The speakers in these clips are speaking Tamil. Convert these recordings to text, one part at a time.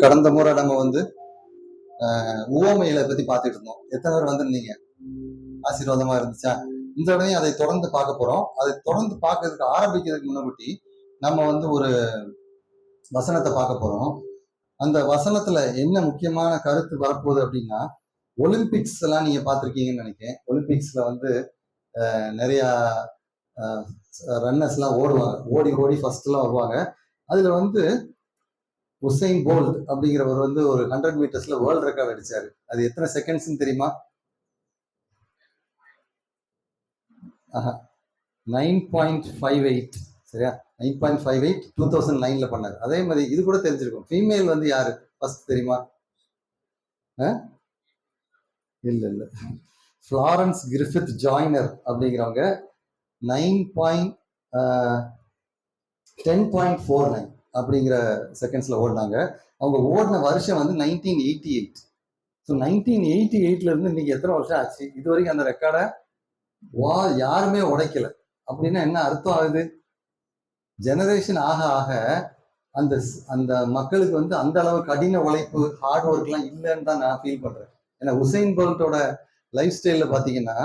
கடந்த முறை நம்ம உவமைகளை பத்தி பார்த்துட்டு இருந்தோம். எத்தனை பேர் வந்திருந்தீங்க? ஆசீர்வாதமா இருந்துச்சா? இந்த தடவையும் அதை தொடர்ந்து பார்க்க போறோம். அதை தொடர்ந்து பார்க்கறதுக்கு ஆரம்பிக்கிறதுக்கு முன்னாடி நம்ம ஒரு வசனத்தை பார்க்க போறோம். அந்த வசனத்துல என்ன முக்கியமான கருத்து வரப்போகுது அப்படின்னா, ஒலிம்பிக்ஸ் எல்லாம் நீங்க பார்த்துருக்கீங்கன்னு நினைக்கிறேன். ஒலிம்பிக்ஸ்ல நிறைய ரன்னர்ஸ் எல்லாம் ஓடுவாங்க, ஓடி ஓடி ஃபர்ஸ்ட் எல்லாம் வருவாங்க. அதுல உசைன் போல்ட் அப்படிங்கிறவர் ஒரு 100 மீட்டர்ஸ்ல வேர்ல்ட் ரெக்கார்ட் அடிச்சாரு. அது எத்தனை செகண்ட்ஸ் தெரியுமா? 9.58. சரியா? 9.58 2009ல பண்ணாரு. அதே மாதிரி இது கூட தெரிஞ்சிருக்கும். ஃபீமேல் யாரு ஃபர்ஸ்ட் தெரியுமா? இல்ல ஃப்ளாரன்ஸ் கிரிஃபித் ஜாய்னர் அப்படிங்கிறவங்க 10.49 அப்படிங்கிற செகண்ட்ஸ்ல ஓடினாங்க. அவங்க ஓடின வருஷம் 1988. ஸோ 1988ல இருந்து இன்னைக்கு எத்தனை வருஷம் ஆச்சு? இது வரைக்கும் அந்த ரெக்கார்டை யாருமே உடைக்கல. அப்படின்னா என்ன அர்த்தம் ஆகுது? ஜெனரேஷன் ஆக ஆக அந்த அந்த மக்களுக்கு அந்த அளவு கடின உழைப்பு, ஹார்ட் ஒர்க் எல்லாம் இல்லைன்னு தான் நான் ஃபீல் பண்றேன். ஏன்னா உசைன் போல்ட்டோட லைஃப் ஸ்டைல பாத்தீங்கன்னா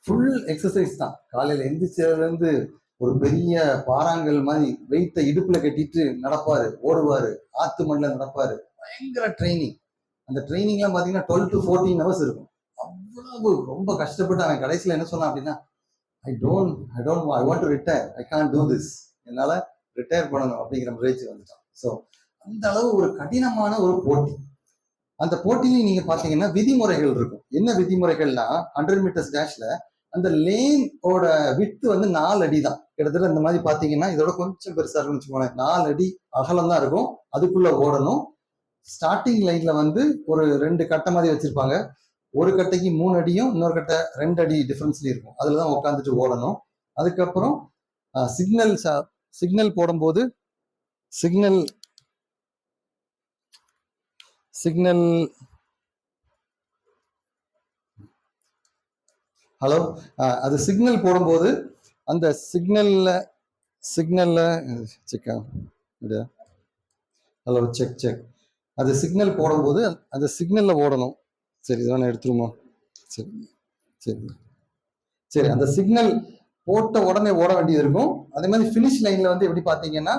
ஃபுல் எக்ஸசைஸ் தான். காலையில எந்திரிச்சதுல இருந்து ஒரு பெரிய பாறாங்கல் மாதிரி வெயிட்ட இடுப்புல கட்டிட்டு நடப்பாரு, ஓடுவாரு, ஆத்து மண்ணில் நடப்பாரு. பயங்கர ட்ரைனிங். அந்த ட்ரைனிங் எல்லாம் பாத்தீங்கன்னா 12 to 14 hours இருக்கும். அவ்வளவு ரொம்ப கஷ்டப்பட்டு அவன் கடைசியில என்ன சொன்னான் அப்படின்னா, I want to retire, I can't do this, என்னால ரிட்டையர் பண்ணணும் அப்படிங்கிற முயற்சி வந்துட்டான். ஸோ அந்த அளவு ஒரு கடினமான ஒரு போட்டி. அந்த போட்டியிலையும் நீங்க பாத்தீங்கன்னா விதிமுறைகள் இருக்கும். என்ன விதிமுறைகள்னா, 100 மீட்டர்ஸ் டேஷ்ல அந்த லேனோட வித்து 4 அடி தான். கிட்டத்தட்ட இந்த மாதிரி பாத்தீங்கன்னா இதோட கொஞ்சம் பெருசா இருக்கும்னு வச்சுக்கோங்களேன். 4 அடி அகலம் தான் இருக்கும். அதுக்குள்ள ஓடணும். ஸ்டார்டிங் லைன்ல ஒரு 2 கட்டை மாதிரி வச்சிருப்பாங்க. ஒரு கட்டைக்கு 3 அடியும் இன்னொரு கட்டை 2 அடி டிஃபரன்ஸ்லயும் இருக்கும். அதுலதான் உட்காந்துட்டு ஓடணும். அதுக்கப்புறம் சிக்னல் போடும்போது ஹலோ, அது சிக்னல் போடும்போது அந்த சிக்னல்ல ஹலோ செக் அது சிக்னல் போடும்போது அந்த சிக்னல்ல ஓடணும். சரி, இதெல்லாம் எடுத்துருமா? சரி அந்த சிக்னல் போட்ட உடனே ஓட வேண்டியது இருக்கும். அதே மாதிரி பினிஷ் லைன்ல எப்படி பாத்தீங்கன்னா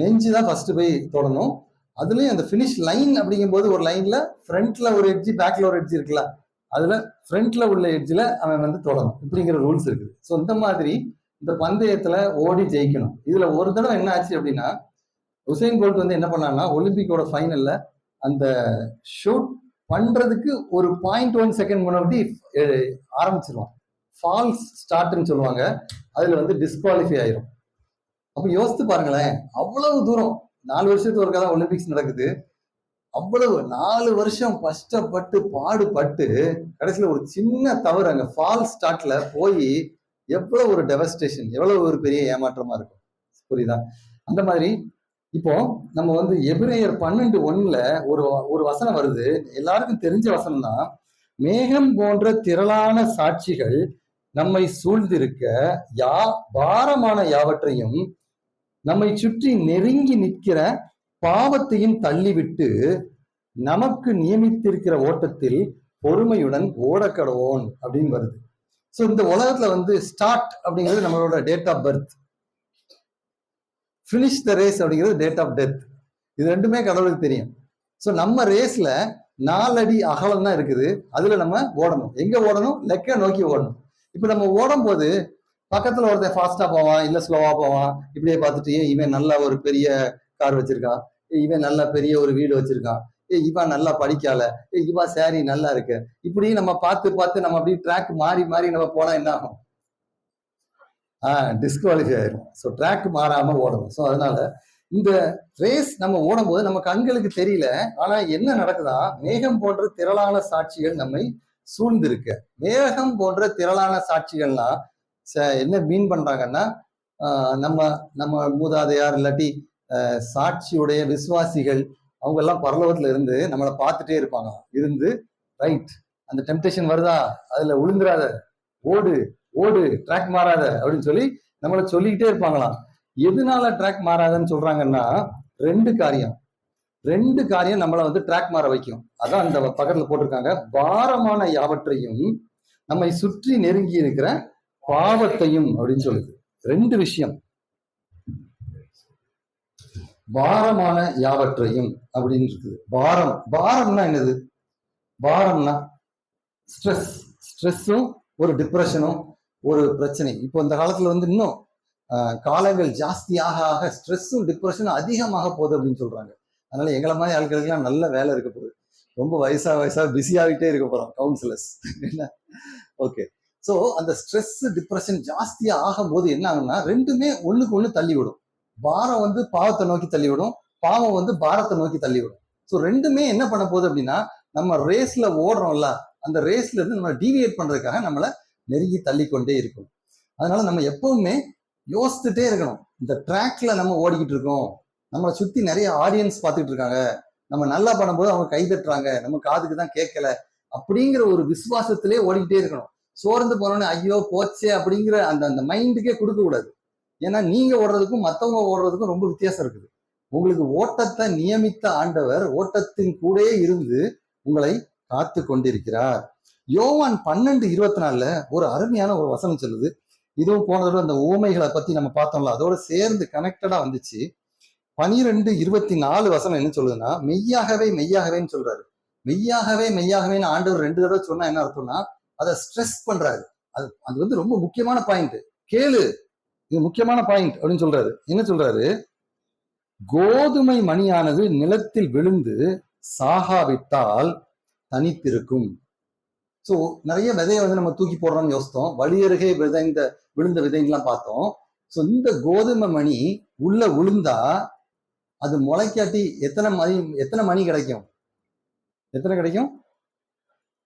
நெஞ்சுதான் ஃபர்ஸ்ட் போய் தொடணும். அதுலயும் அந்த பினிஷ் லைன் அப்படிங்கும்போது ஒரு லைன்ல ஃப்ரண்ட்ல ஒரு எட்ஜி, பேக்ல ஒரு எட்ஜி இருக்குல்ல, அதுல ஃப்ரண்ட்ல உள்ள எட்ஜில் அவன் தொடணும். இப்படிங்கிற ரூல்ஸ் இருக்குது. ஸோ இந்த மாதிரி இந்த பந்தயத்துல ஓடி ஜெயிக்கணும். இதுல ஒரு தடவை என்ன ஆச்சு அப்படின்னா, உசைன் போல்ட் என்ன பண்ணான்னா, ஒலிம்பிக்கோட ஃபைனல்ல அந்த ஷூட் பண்றதுக்கு ஒரு 0.1 செகண்ட் முன்னாடி ஆரம்பிச்சிருவான். ஃபால்ஸ் ஸ்டார்ட்னு சொல்லுவாங்க. அதுல டிஸ்குவாலிஃபை ஆயிரும். அப்ப யோசித்து பாருங்களேன், அவ்வளவு தூரம் 4 வருஷத்துக்கு ஒருக்கா தான் ஒலிம்பிக்ஸ் நடக்குது. அவ்வளவு 4 வருஷம் கஷ்டப்பட்டு பாடுபட்டு கடைசியில ஒரு சின்ன தவறு அங்க ஃபால்ஸ் ஸ்டார்ட்ல போய் எவ்வளவு ஒரு டெவஸ்டேஷன், எவ்வளவு ஒரு பெரிய ஏமாற்றமா இருக்கும். புரியுதா? அந்த மாதிரி இப்போ நம்ம எபிரேயர் 12:1 ஒரு வசனம் வருது. எல்லாருக்கும் தெரிஞ்ச வசனம் தான். மேகம் போன்ற திரளான சாட்சிகள் நம்மை சூழ்ந்திருக்க பாரமான யாவற்றையும் நம்மை சுற்றி நெருங்கி நிற்கிற பாவத்தையும் தள்ளிவிட்டு நமக்கு நியமித்திருக்கிற ஓட்டத்தில் பொறுமையுடன் ஓடக்கடவோன் அப்படின்னு வருது. ஸோ இந்த உலகத்துல ஸ்டார்ட் அப்படிங்கிறது நம்மளோட date of birth, finish the race அப்படிங்கிறது டேட் ஆஃப் டெத். இது ரெண்டுமே கடவுளுக்கு தெரியும். ஸோ நம்ம ரேஸ்ல 4 அடி அகலம் தான் இருக்குது. அதுல நம்ம ஓடணும். எங்க ஓடணும்? லெக்க நோக்கி ஓடணும். இப்ப நம்ம ஓடும் போது பக்கத்துல ஒருத்தன் ஃபாஸ்டா போவான், இல்ல ஸ்லோவா போவான். இப்படியே பார்த்துட்டு இவன் நல்ல ஒரு பெரிய கார் வச்சிருக்கான், இவன் நல்ல பெரிய ஒரு வீடு வச்சிருக்கான், இவன் நல்லா படிக்கால, இவன் சாரி நல்லா இருக்கு, இப்படி நம்ம பார்த்து நம்ம அப்படி ட்ராக் மாறி நம்ம போனா என்ன ஆகும்? டிஸ்குவாலிஃபை ஆயிரும். ஸோ ட்ராக் மாறாம ஓடணும். ஸோ அதனால இந்த ரேஸ் நம்ம ஓடும் போது நம்ம கண்களுக்கு தெரியல, ஆனா என்ன நடக்குதா, மேகம் போன்ற திரளான சாட்சிகள் நம்மை சூழ்ந்திருக்க. மேகம் போன்ற திரளான சாட்சிகள்னா என்ன மீன் பண்றாங்கன்னா, நம்ம மூதாதையார் இல்லாட்டி சாட்சியுடைய விசுவாசிகள் அவங்க எல்லாம் பரலோகத்துல இருந்து நம்மளை பார்த்துட்டே இருப்பாங்க. இருந்து ரைட், அந்த டெம்டேஷன் வருதா, அதுல விழுந்துராத, ஓடு ட்ராக் மாறாத அப்படின்னு சொல்லி நம்மளை சொல்லிக்கிட்டே இருப்பாங்களாம். எதனால ட்ராக் மாறாதன்னு சொல்றாங்கன்னா, 2 காரியம். 2 காரியம் நம்மளை வந்து ட்ராக் மாற வைக்கும். அதான் அந்த பக்கத்துல போட்டிருக்காங்க, பாரமான யாவற்றையும் நம்மை சுற்றி நெருங்கி இருக்கிற பாவத்தையும் அப்படின்னு சொல்லுது. 2 விஷயம். பாரமான யாவற்றையும் அப்படின்னு இருக்குது. பாரம்னா என்னது? பாரம்னா ஸ்ட்ரெஸ்ஸும் ஒரு டிப்ரெஷனும் ஒரு பிரச்சனை. இப்போ இந்த காலத்துல வந்து இன்னும் காலங்கள் ஜாஸ்தியாக ஆக ஸ்ட்ரெஸ்ஸும் டிப்ரெஷனும் அதிகமாக போகுது அப்படின்னு சொல்றாங்க. அதனால எங்களை மாதிரி ஆட்களுக்கெல்லாம் நல்ல வேலை இருக்க போகுது. ரொம்ப வயசா பிஸியாகிட்டே இருக்க போறோம் கவுன்சிலர்ஸ். என்ன ஓகே. ஸோ அந்த ஸ்ட்ரெஸ் டிப்ரெஷன் ஜாஸ்தியா ஆகும்போது என்ன ஆகும்னா, ரெண்டுமே ஒண்ணுக்கு ஒண்ணு தள்ளி விடும். பாரம் வந்து பாவத்தை நோக்கி தள்ளி விடும், பாவம் வந்து பாரத்தை நோக்கி தள்ளி விடும். ஸோ ரெண்டுமே என்ன பண்ண போகுது அப்படின்னா, நம்ம ரேஸ்ல ஓடுறோம்ல, அந்த ரேஸ்ல இருந்து நம்ம டீவியேட் பண்றதுக்காக நம்மளை நெருங்கி தள்ளி கொண்டே இருக்கணும். அதனால நம்ம எப்பவுமே யோசிச்சுட்டே இருக்கணும், இந்த ட்ராக்ல நம்ம ஓடிக்கிட்டு இருக்கோம், நம்மளை சுத்தி நிறைய ஆடியன்ஸ் பார்த்துட்டு இருக்காங்க, நம்ம நல்லா பண்ணும்போது அவங்க கை தட்டுறாங்க, நம்ம காதுக்கு தான் கேட்கல அப்படிங்கிற ஒரு விசுவாசத்திலே ஓடிக்கிட்டே இருக்கணும். சோர்ந்து போனோன்னு ஐயோ போச்சே அப்படிங்கிற அந்த அந்த மைண்டுக்கே கொடுக்க கூடாது. ஏன்னா நீங்க ஓடுறதுக்கும் மற்றவங்க ஓடுறதுக்கும் ரொம்ப வித்தியாசம் இருக்குது. உங்களுக்கு ஓட்டத்தை நியமித்த ஆண்டவர் ஓட்டத்தின் கூட இருந்து உங்களை காத்து கொண்டிருக்கிறார். யோவான் 12:24 ஒரு அருமையான ஒரு வசனம் சொல்லுது. இதுவும் போனதோட அந்த ஊமைகளை பத்தி நம்ம பார்த்தோம்ல, அதோட சேர்ந்து கனெக்டடா வந்துச்சு. 12:24 வசனம் என்ன சொல்லுதுன்னா, மெய்யாகவே மெய்யாகவேன்னு சொல்றாரு. மெய்யாகவேன்னு ஆண்டவர் 2 தடவை சொன்னா என்ன அர்த்தம்னா, அதை ஸ்ட்ரெஸ் பண்றாரு. அது வந்து ரொம்ப முக்கியமான பாயிண்ட். கேளு, இது முக்கியமான பாயிண்ட் அப்படின்னு சொல்றாரு. என்ன சொல்றாரு? கோதுமை மணியானது நிலத்தில் விழுந்து சாகாவிட்டால் தனித்திருக்கும். ஸோ நிறைய விதையை வந்து நம்ம தூக்கி போடுறோம்னு யோசித்தோம். வழியருகே விழுந்த விதைங்கெல்லாம் பார்த்தோம். ஸோ இந்த கோதுமை மணி உள்ள விழுந்தா அது முளைக்காட்டி எத்தனை மணி கிடைக்கும்? எத்தனை கிடைக்கும்?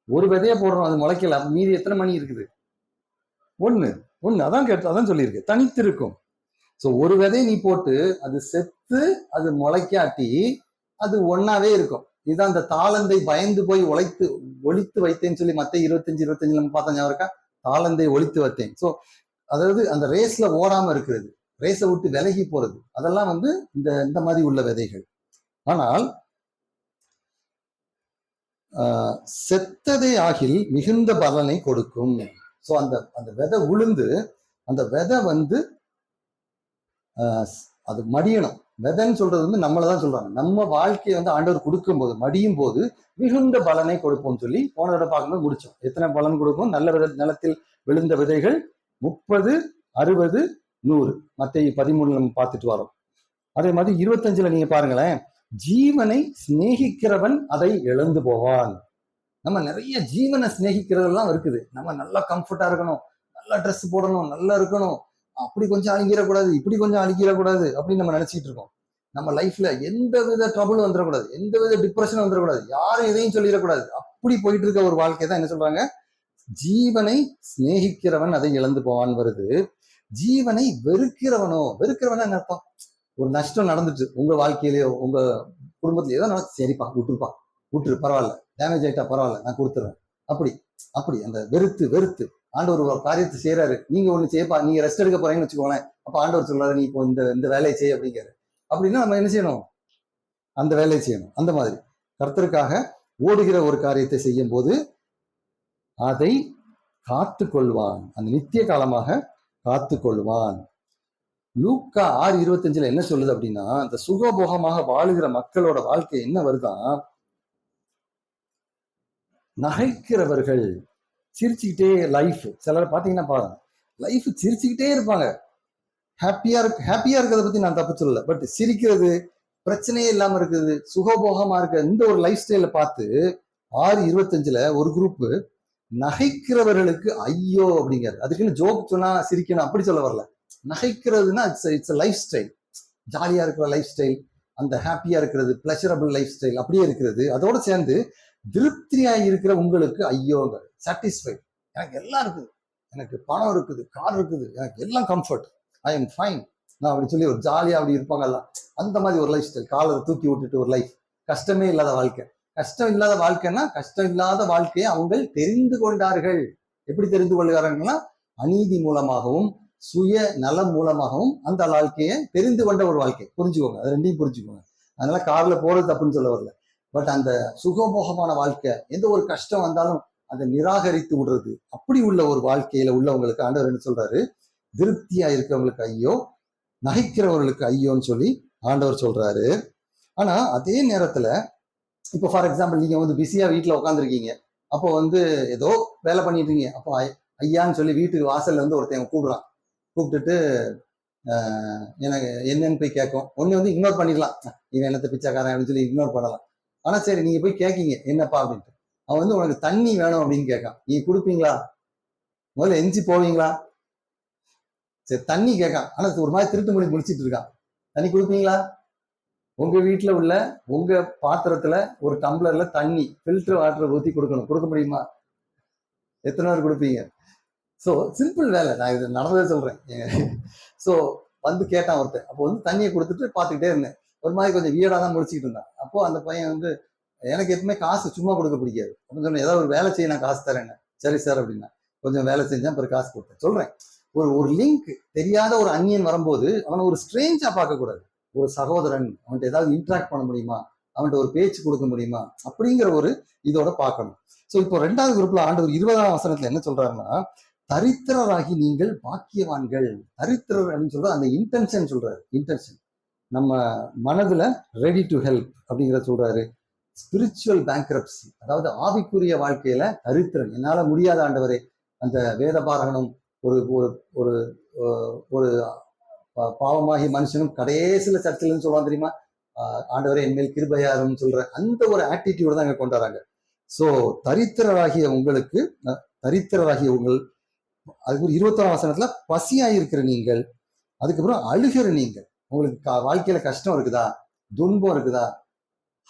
ஒரு விதையை போடுறோம், அது முளைக்கல, மீதி எத்தனை மணி இருக்குது? ஒண்ணு. அதான் சொல்லியிருக்கு, தனித்திருக்கும். ஸோ ஒரு விதையை நீ போட்டு அது செத்து அது முளைக்காட்டி அது ஒன்னாவே இருக்கும். இதுதான் அந்த தாளந்தை பயந்து போய் ஒழித்து வைத்தேன்னு சொல்லி மத்த 25 நம்ம பார்த்தோம், ஞாபகம் இருக்கா? தாளந்தை ஒழித்து வைத்தேன். ஸோ அதாவது அந்த ரேஸ்ல ஓடாம இருக்கிறது, ரேஸை விட்டு விலகி போறது, அதெல்லாம் வந்து இந்த மாதிரி உள்ள விதைகள். ஆனால் செத்ததே ஆகில் மிகுந்த பலனை கொடுக்கும். ஸோ அந்த விதை உளுந்து அந்த விதை வந்து அது மடியணும். விதைன்னு சொல்றது வந்து நம்மளதான் சொல்றாங்க. நம்ம வாழ்க்கையை வந்து ஆண்டவர் கொடுக்கும் போது மடியும் போது மிகுந்த பலனை கொடுப்போம்னு சொல்லி போன தடவை பார்க்கும்போது முடிச்சோம். எத்தனை பலன் கொடுக்கும்? நல்ல நிலத்தில் விழுந்த விதைகள் 30, 60, 100. மத்தேயு 13 நம்ம பார்த்துட்டு வரோம். அதே மாதிரி 25 நீங்க பாருங்களேன், ஜீவனை சிநேகிக்கிறவன் அதை இழந்து போவான். நம்ம நிறைய ஜீவனை சிநேகிக்கிறதெல்லாம் இருக்குது. நம்ம நல்லா கம்ஃபர்ட்டா இருக்கணும், நல்லா ட்ரெஸ் போடணும், நல்லா இருக்கணும், அப்படி கொஞ்சம் அழிக்கிறக்கூடாது, இப்படி கொஞ்சம் அழிக்கிறக்கூடாது அப்படின்னு நம்ம நினைச்சிட்டு இருக்கோம். நம்ம லைஃப்ல எந்த வித ட்ரபிளும் வந்துடக்கூடாது, எந்த வித டிப்ரெஷனும் வந்துடக்கூடாது, யாரும் எதையும் சொல்லிடக்கூடாது. அப்படி போயிட்டு இருக்க ஒரு வாழ்க்கை தான் என்ன சொல்றாங்க, ஜீவனை சிநேகிக்கிறவன் அதை இழந்து போவான் வருது. ஜீவனை வெறுக்கிறவனா என்ன அர்த்தம்? ஒரு நஷ்டம் நடந்துட்டு உங்க வாழ்க்கையிலயோ உங்க குடும்பத்திலயோ ஏதோ நடந்து, சரிப்பா விட்டுரு பரவாயில்ல, டேமேஜ் ஆயிட்டா பரவாயில்ல, நான் கொடுத்துறேன், அப்படி அந்த வெறுத்து ஆண்டவர் ஒரு காரியத்தை செய்யறாரு, நீங்க ஒண்ணு செய்யப்பா, நீங்க ரெஸ்ட் எடுக்க போறீங்கன்னு வச்சுக்கோங்களேன், அப்ப ஆண்டவர் சொல்றாரு, நீ இப்போ இந்த வேலையை செய்ய அப்படிங்கிறாரு. அப்படின்னா நம்ம என்ன செய்யணும்? அந்த வேலையை செய்யணும். அந்த மாதிரி கர்த்தருக்காக ஓடுகிற ஒரு காரியத்தை செய்யும் போது அதை காத்து கொள்வான், அந்த நித்திய காலமாக காத்து கொள்வான். லூக்கா 6:25 என்ன சொல்லுது அப்படின்னா, அந்த சுகபோகமாக வாழுகிற மக்களோட வாழ்க்கை என்ன வருதான், நகைக்கிறவர்கள் சிரிச்சுக்கிட்டே லைஃப். சிலர் பாத்தீங்கன்னா பாருங்க, லைஃப் சிரிச்சுக்கிட்டே இருப்பாங்க, ஹாப்பியா இருக்கிறத பத்தி நான் தப்பு சொல்லல, பட் சிரிக்கிறது, பிரச்சனையே இல்லாம இருக்குது, சுகபோகமா இருக்க இந்த ஒரு லைஃப் ஸ்டைல பார்த்து 6:25 ஒரு குரூப் நகைக்கிறவர்களுக்கு ஐயோ அப்படிங்கிறது. அதுக்குன்னு ஜோக் சொன்னா சிரிக்கணும் அப்படி சொல்ல வரல. நகைக்கிறதுனா இட்ஸ் லைஃப் ஸ்டைல், ஜாலியா இருக்கிற லைஃப் ஸ்டைல், அந்த ஹாப்பியா இருக்கிறது, பிளஷரபிள் லைஃப் ஸ்டைல் அப்படியே இருக்கிறது. அதோட சேர்ந்து திருப்தியா இருக்கிற உங்களுக்கு ஐயோங்க, சாட்டிஸ்ஃபைட், எனக்கு எல்லாம் இருக்குது, எனக்கு பணம் இருக்குது, கார் இருக்குது, எனக்கு எல்லாம் கம்ஃபர்ட், ஐ எம் ஃபைன், நான் அப்படி சொல்லி ஒரு ஜாலியா அப்படி இருப்பாங்கல்ல, அந்த மாதிரி ஒரு லைஃப் ஸ்டைல், காலரை தூக்கி விட்டுட்டு ஒரு லைஃப், கஷ்டமே இல்லாத வாழ்க்கை. கஷ்டம் இல்லாத வாழ்க்கைன்னா, கஷ்டம் இல்லாத வாழ்க்கையை அவங்க தெரிந்து கொண்டார்கள். எப்படி தெரிந்து கொள்கிறார்கள்னா, அநீதி மூலமாகவும் சுய நலம் மூலமாகவும் அந்த வாழ்க்கையை தெரிந்து கொண்ட ஒரு வாழ்க்கை. புரிஞ்சுக்கோங்க, அது ரெண்டையும் புரிஞ்சுக்கோங்க. அதனால கார்ல போறது தப்புன்னு சொல்ல வரல. பட் அந்த சுகபோகமான வாழ்க்கை, எந்த ஒரு கஷ்டம் வந்தாலும் அதை நிராகரித்து விடுறது, அப்படி உள்ள ஒரு வாழ்க்கையில உள்ளவங்களுக்கு ஆண்டவர் என்ன சொல்றாரு, திருப்தியா இருக்கிறவங்களுக்கு ஐயோ, நகைக்கிறவர்களுக்கு ஐயோன்னு சொல்லி ஆண்டவர் சொல்றாரு. ஆனா அதே நேரத்துல இப்போ ஃபார் எக்ஸாம்பிள் நீங்க வந்து பிஸியா வீட்டுல உட்காந்துருக்கீங்க, அப்போ வந்து ஏதோ வேலை பண்ணிட்டு இருக்கீங்க, அப்போ ஐயான்னு சொல்லி வீட்டுக்கு வாசல்ல இருந்து ஒருத்தன் கூப்பிடுறான். கூப்பிட்டுட்டு எனக்கு என்னன்னு போய் கேட்கும். ஒண்ணு வந்து இக்னோர் பண்ணிடலாம், இவன் என்னத்த பிச்சைக்காரன் அப்படின்னு சொல்லி இக்னோர் பண்ணலாம். ஆனா சரி, நீங்க போய் கேட்கீங்க என்னப்பா அப்படின்ட்டு. அவன் வந்து உனக்கு தண்ணி வேணும் அப்படின்னு கேட்கான். நீங்க கொடுப்பீங்களா? முதல்ல எஞ்சி போவீங்களா? சரி, தண்ணி கேட்கான். ஆனா ஒரு மாதிரி திருட்டு மொழி முடிச்சிட்டு இருக்கான். தண்ணி கொடுப்பீங்களா? உங்க வீட்டுல உள்ள உங்க பாத்திரத்துல ஒரு டம்ளர்ல தண்ணி ஃபில்டர் வாட்டர் ஊத்தி கொடுக்கணும். கொடுக்க முடியுமா? எத்தனை பேர் கொடுப்பீங்க? ஸோ சிம்பிள் வேலை, நான் இது நடந்ததே சொல்றேன். ஸோ வந்து கேட்டான் ஒருத்தன். அப்போ வந்து தண்ணியை கொடுத்துட்டு பார்த்துக்கிட்டே இருந்தேன். ஒரு மாதிரி கொஞ்சம் வீடா தான் முடிச்சுக்கிட்டு இருந்தான். அப்போ அந்த பையன் வந்து, எனக்கு எப்பவுமே காசு சும்மா கொடுக்க பிடிக்காது அப்படின்னு சொன்னேன். ஏதாவது ஒரு வேலை செய்ய நான் காசு தரேன். சரி சார் அப்படின்னா கொஞ்சம் வேலை செஞ்சேன், அப்புறம் காசு கொடுத்தேன். சொல்றேன், ஒரு லிங்க் தெரியாத ஒரு அந்நியன் வரும்போது அவனை ஒரு ஸ்ட்ரேஞ்சா பார்க்கக்கூடாது. ஒரு சகோதரன், அவன்கிட்ட ஏதாவது இன்ட்ராக்ட் பண்ண முடியுமா, அவன்கிட்ட ஒரு பேச்சு கொடுக்க முடியுமா, அப்படிங்கிற ஒரு இதோட பார்க்கணும். ஸோ இப்போ 2வது குரூப்ல ஆண்டவர் 20ஆம் வசனத்துல என்ன சொல்றாருன்னா, தரித்திரராகி நீங்கள் பாக்கியவான்கள். தரித்திரர் அப்படின்னு சொல்ற அந்த இன்டென்ஷன் சொல்றாரு. இன்டென்ஷன் நம்ம மனதுல ரெடி டு ஹெல்ப் அப்படிங்கிறத சொல்றாரு. ஸ்பிரிச்சுவல் பேங்க்ரப்சி, அதாவது ஆவிக்குரிய வாழ்க்கையில தரித்திரன், என்னால முடியாத ஆண்டவரே. அந்த வேத பாரகனும் ஒரு ஒரு ஒரு பாவமாகி மனுஷனும் கடைசியில சர்ச்சில்னு சொல்லுவாங்க தெரியுமா, ஆண்டவரே என்மேல் கிருபையாரும் சொல்ற அந்த ஒரு ஆட்டிடியூட் தான் அங்க கொண்டு வராங்க. ஸோ தரித்திரராகிய உங்களுக்கு, தரித்திரராகிய உங்கள், அதுக்கு ஒரு 21ஆம் வசனத்துல பசியாயிருக்கிற நீங்கள், அதுக்கப்புறம் அழுகிற நீங்கள், உங்களுக்கு வாழ்க்கையில கஷ்டம் இருக்குதா, துன்பம் இருக்குதா,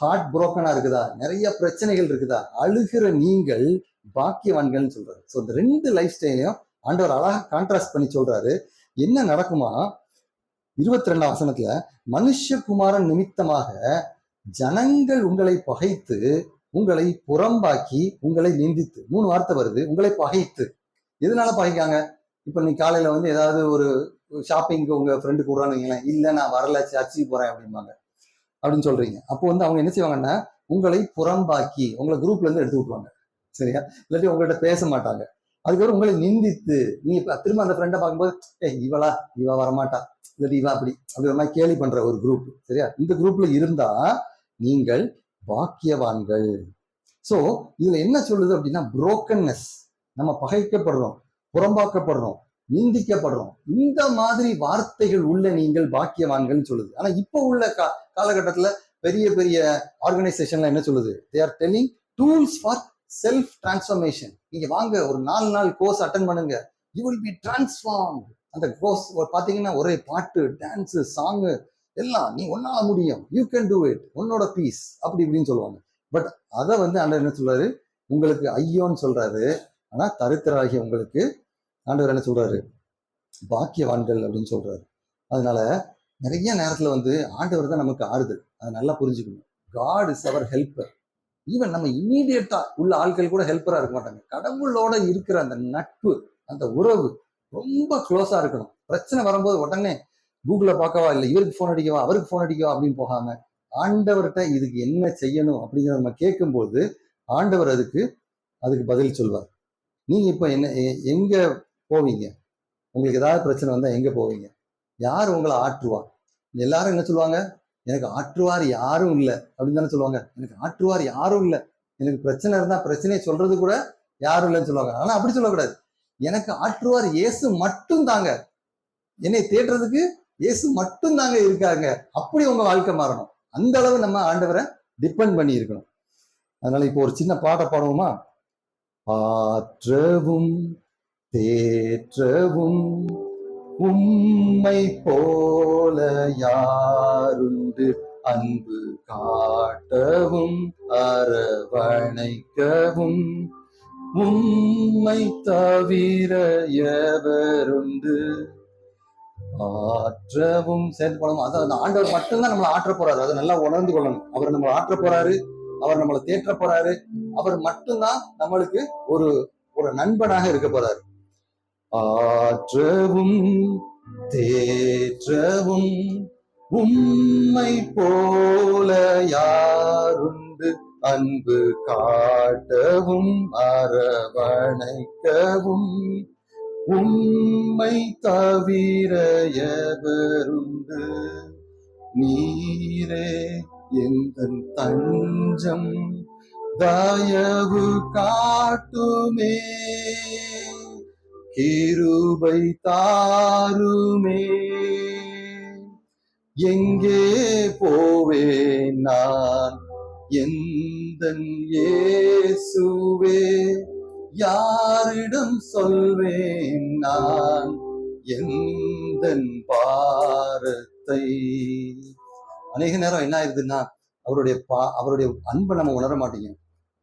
ஹார்ட் புரோக்கனா இருக்குதா, நிறைய பிரச்சனைகள் இருக்குதா, அழுகிற நீங்கள் பாக்கியவான்கள்னு சொல்றாரு. ஸோ இந்த 2 லைஃப் ஸ்டைலையும் ஆண்டவர் அழகா கான்ட்ராஸ்ட் பண்ணி சொல்றாரு. என்ன நடக்குமா, 22ஆம் வசனத்துல, மனுஷகுமாரன் நிமித்தமாக ஜனங்கள் உங்களை பகைத்து உங்களை புறம்பாக்கி உங்களை நிந்தித்து. 3 வார்த்தை வருது, உங்களை பகைத்து. எதனால பகைக்காங்க? இப்ப நீ காலையில வந்து ஏதாவது ஒரு ஷாப்பிங்க்கு உங்க ஃப்ரெண்டு கூடுறான்னு வைங்களேன், இல்ல நான் வரல சர்ச்சுக்கு போறேன் அப்படிம்பாங்க அப்படின்னு சொல்றீங்க. அப்போ வந்து அவங்க என்ன செய்வாங்கன்னா, உங்களை புறம்பாக்கி உங்களை குரூப்ல இருந்து எடுத்து விட்டுருவாங்க. சரியா? இல்லாட்டி உங்கள்கிட்ட பேச மாட்டாங்க. அதுக்கப்புறம் உங்களை நிந்தித்து, நீங்க திரும்ப அந்த ஃப்ரெண்டை பார்க்கும்போது, இவளா, இவ வரமாட்டா, இல்லாட்டி இவ அப்படி ஒரு மாதிரி கேலி பண்ற ஒரு குரூப். சரியா? இந்த குரூப்ல இருந்தா நீங்கள் பாக்கியவான்கள். சோ இதுல என்ன சொல்லுது அப்படின்னா, புரோக்கன்னஸ், நம்ம பகைக்கப்படுறோம், புறம்பாக்கப்படுறோம், நிந்திக்கப்படுறோம், இந்த மாதிரி வார்த்தைகள் உள்ள நீங்கள் பாக்கியவான்கள் சொல்லுது. ஆனா இப்போ உள்ள காலகட்டத்துல பெரிய பெரிய ஆர்கனைசேஷன்ல என்ன சொல்லுது, they are telling tools for self transformation. நீங்க வாங்க ஒரு 4 நாள் கோர்ஸ் அட்டன் பண்ணுங்க, யூ வில் பி டிரான்ஸ்ஃபார்ம்ட். அந்த கோர்ஸ் பாத்தீங்கன்னா ஒரே பாட்டு, டான்ஸ், சாங் எல்லாம், நீ ஒன்னால முடியும், யூ கேன் டூ இட், உன்னோட பீஸ், அப்படி இப்படின்னு சொல்லுவாங்க. பட் அதை வந்து ஆண்டவர் என்ன சொல்றாரு, உங்களுக்கு ஐயோன்னு சொல்றாரு. ஆனா தரித்திராகிய உங்களுக்கு ஆண்டவர் என்ன சொல்றாரு, பாக்கியவான்கள் அப்படின்னு சொல்றாரு. அதனால நிறைய நேரத்துல வந்து ஆண்டவர் தான் நமக்கு ஆறுதல். அதை நல்லா புரிஞ்சுக்கணும். God is our helper. Even நம்ம இமீடியட்டா உள்ள ஆட்கள் கூட ஹெல்ப்பரா இருக்க மாட்டாங்க. கடவுளோட இருக்கிற அந்த நட்பு, அந்த உறவு ரொம்ப க்ளோஸா இருக்கணும். பிரச்சனை வரும்போது உடனே கூகுள பார்க்கவா, இல்லை இவருக்கு போன் அடிக்கவா, அவருக்கு போன் அடிக்கவா அப்படின்னு போகாம, ஆண்டவர்கிட்ட இதுக்கு என்ன செய்யணும் அப்படிங்கிறத நம்ம கேட்கும்போது ஆண்டவர் அதுக்கு பதில் சொல்வார். நீங்க இப்ப என்ன எங்க போவீங்க? உங்களுக்கு ஏதாவது பிரச்சனை வந்தா எங்க போவீங்க? யார் உங்களை ஆற்றுவா? எல்லாரும் என்ன சொல்லுவாங்க, எனக்கு ஆற்றுவார் யாரும் இல்லை அப்படின்னு தானே சொல்லுவாங்க. எனக்கு ஆற்றுவார் யாரும் இல்லை, எனக்கு பிரச்சனை இருந்தா பிரச்சனையை சொல்றது கூட யாரும் இல்லைன்னு சொல்லுவாங்க. ஆனா அப்படி சொல்லக்கூடாது. எனக்கு ஆற்றுவார் இயேசு மட்டும் தாங்க, என்னை தேடுறதுக்கு இயேசு மட்டும் தாங்க இருக்காங்க. அப்படி உங்க வாழ்க்கை மாறணும். அந்த அளவு நம்ம ஆண்டவரை டிபெண்ட் பண்ணி இருக்கணும். அதனால இப்போ ஒரு சின்ன பாட்டை பாடுவோமா? ஆற்றவும் தேற்றவும் உம்மை போல யாருண்டு, அன்பு காட்டவும் அரவணைக்கவும் உம்மை தவிர எவருண்டு. ஆற்றவும் சேர்ந்து போனோம். அதாவது ஆண்டவர் மட்டும்தான் நம்மளை ஆற்ற போறாரு. அதை நல்லா உணர்ந்து கொள்ளணும். அவர் நம்மளை ஆற்ற போறாரு, அவர் நம்மளை தேற்ற போறாரு. அவர் மட்டும்தான் நம்மளுக்கு ஒரு ஒரு நண்பனாக இருக்க போறாரு. ஆற்றவும் தேற்றவும் உம்மை போல யாருண்டு அன்பு காட்டவும் அரவணைக்கவும், உம்மை தவிர எவருண்டு, நீரே எந்தன் தஞ்சம், தயவு காட்டுமே, கிருபை தாருமே. எங்கே போவேன் நான் எந்தன் இயேசுவே, யாரிடம் சொல்வேன் நான் எந்தன் பாரத்தை. அநேக நேரம் என்ன ஆயிருதுன்னா, அவருடைய அன்பை நம்ம உணர மாட்டீங்க,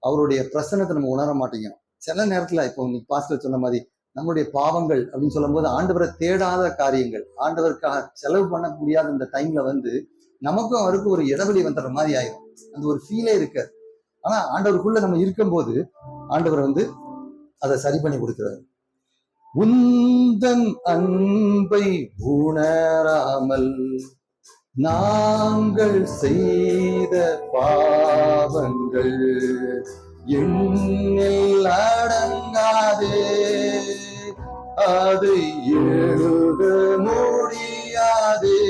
அவருடைய பிரசன்னத்தை நம்ம உணர மாட்டீங்க. சில நேரத்துல இப்போ நீ பாஸ்டர் சொன்ன மாதிரி நம்மளுடைய பாவங்கள் அப்படின்னு சொல்லும் போது ஆண்டவரை தேடாத காரியங்கள், ஆண்டவருக்காக செலவு பண்ண முடியாத இந்த டைம்ல வந்து நமக்கும் அவருக்கும் ஒரு இடைவெளி வந்துடுற மாதிரி ஆயிடும். அந்த ஒரு ஃபீலே இருக்காது. ஆனா ஆண்டவருக்குள்ள நம்ம இருக்கும்போது ஆண்டவர் வந்து அதை சரி பண்ணி கொடுக்கிறார். உந்தன் அன்பை உணராமல் நாங்கள் செய்த பாவங்கள் எண்ணில் அடங்காதே, அதை எழுத முடியாதே.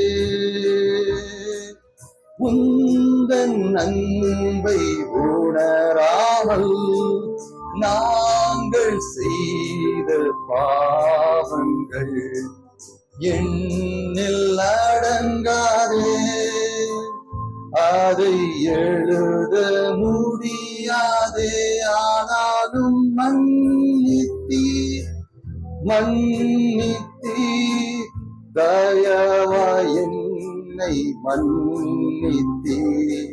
உந்தன் அன்பை உணராமல் நாங்கள் செய்த பாவங்கள் எண்ணில் அடங்காதே, அதை எழுத முடியாதே. ஆனாலும் மன்னித்தீர் தயவாய் என்னை மன்னித்தீர்,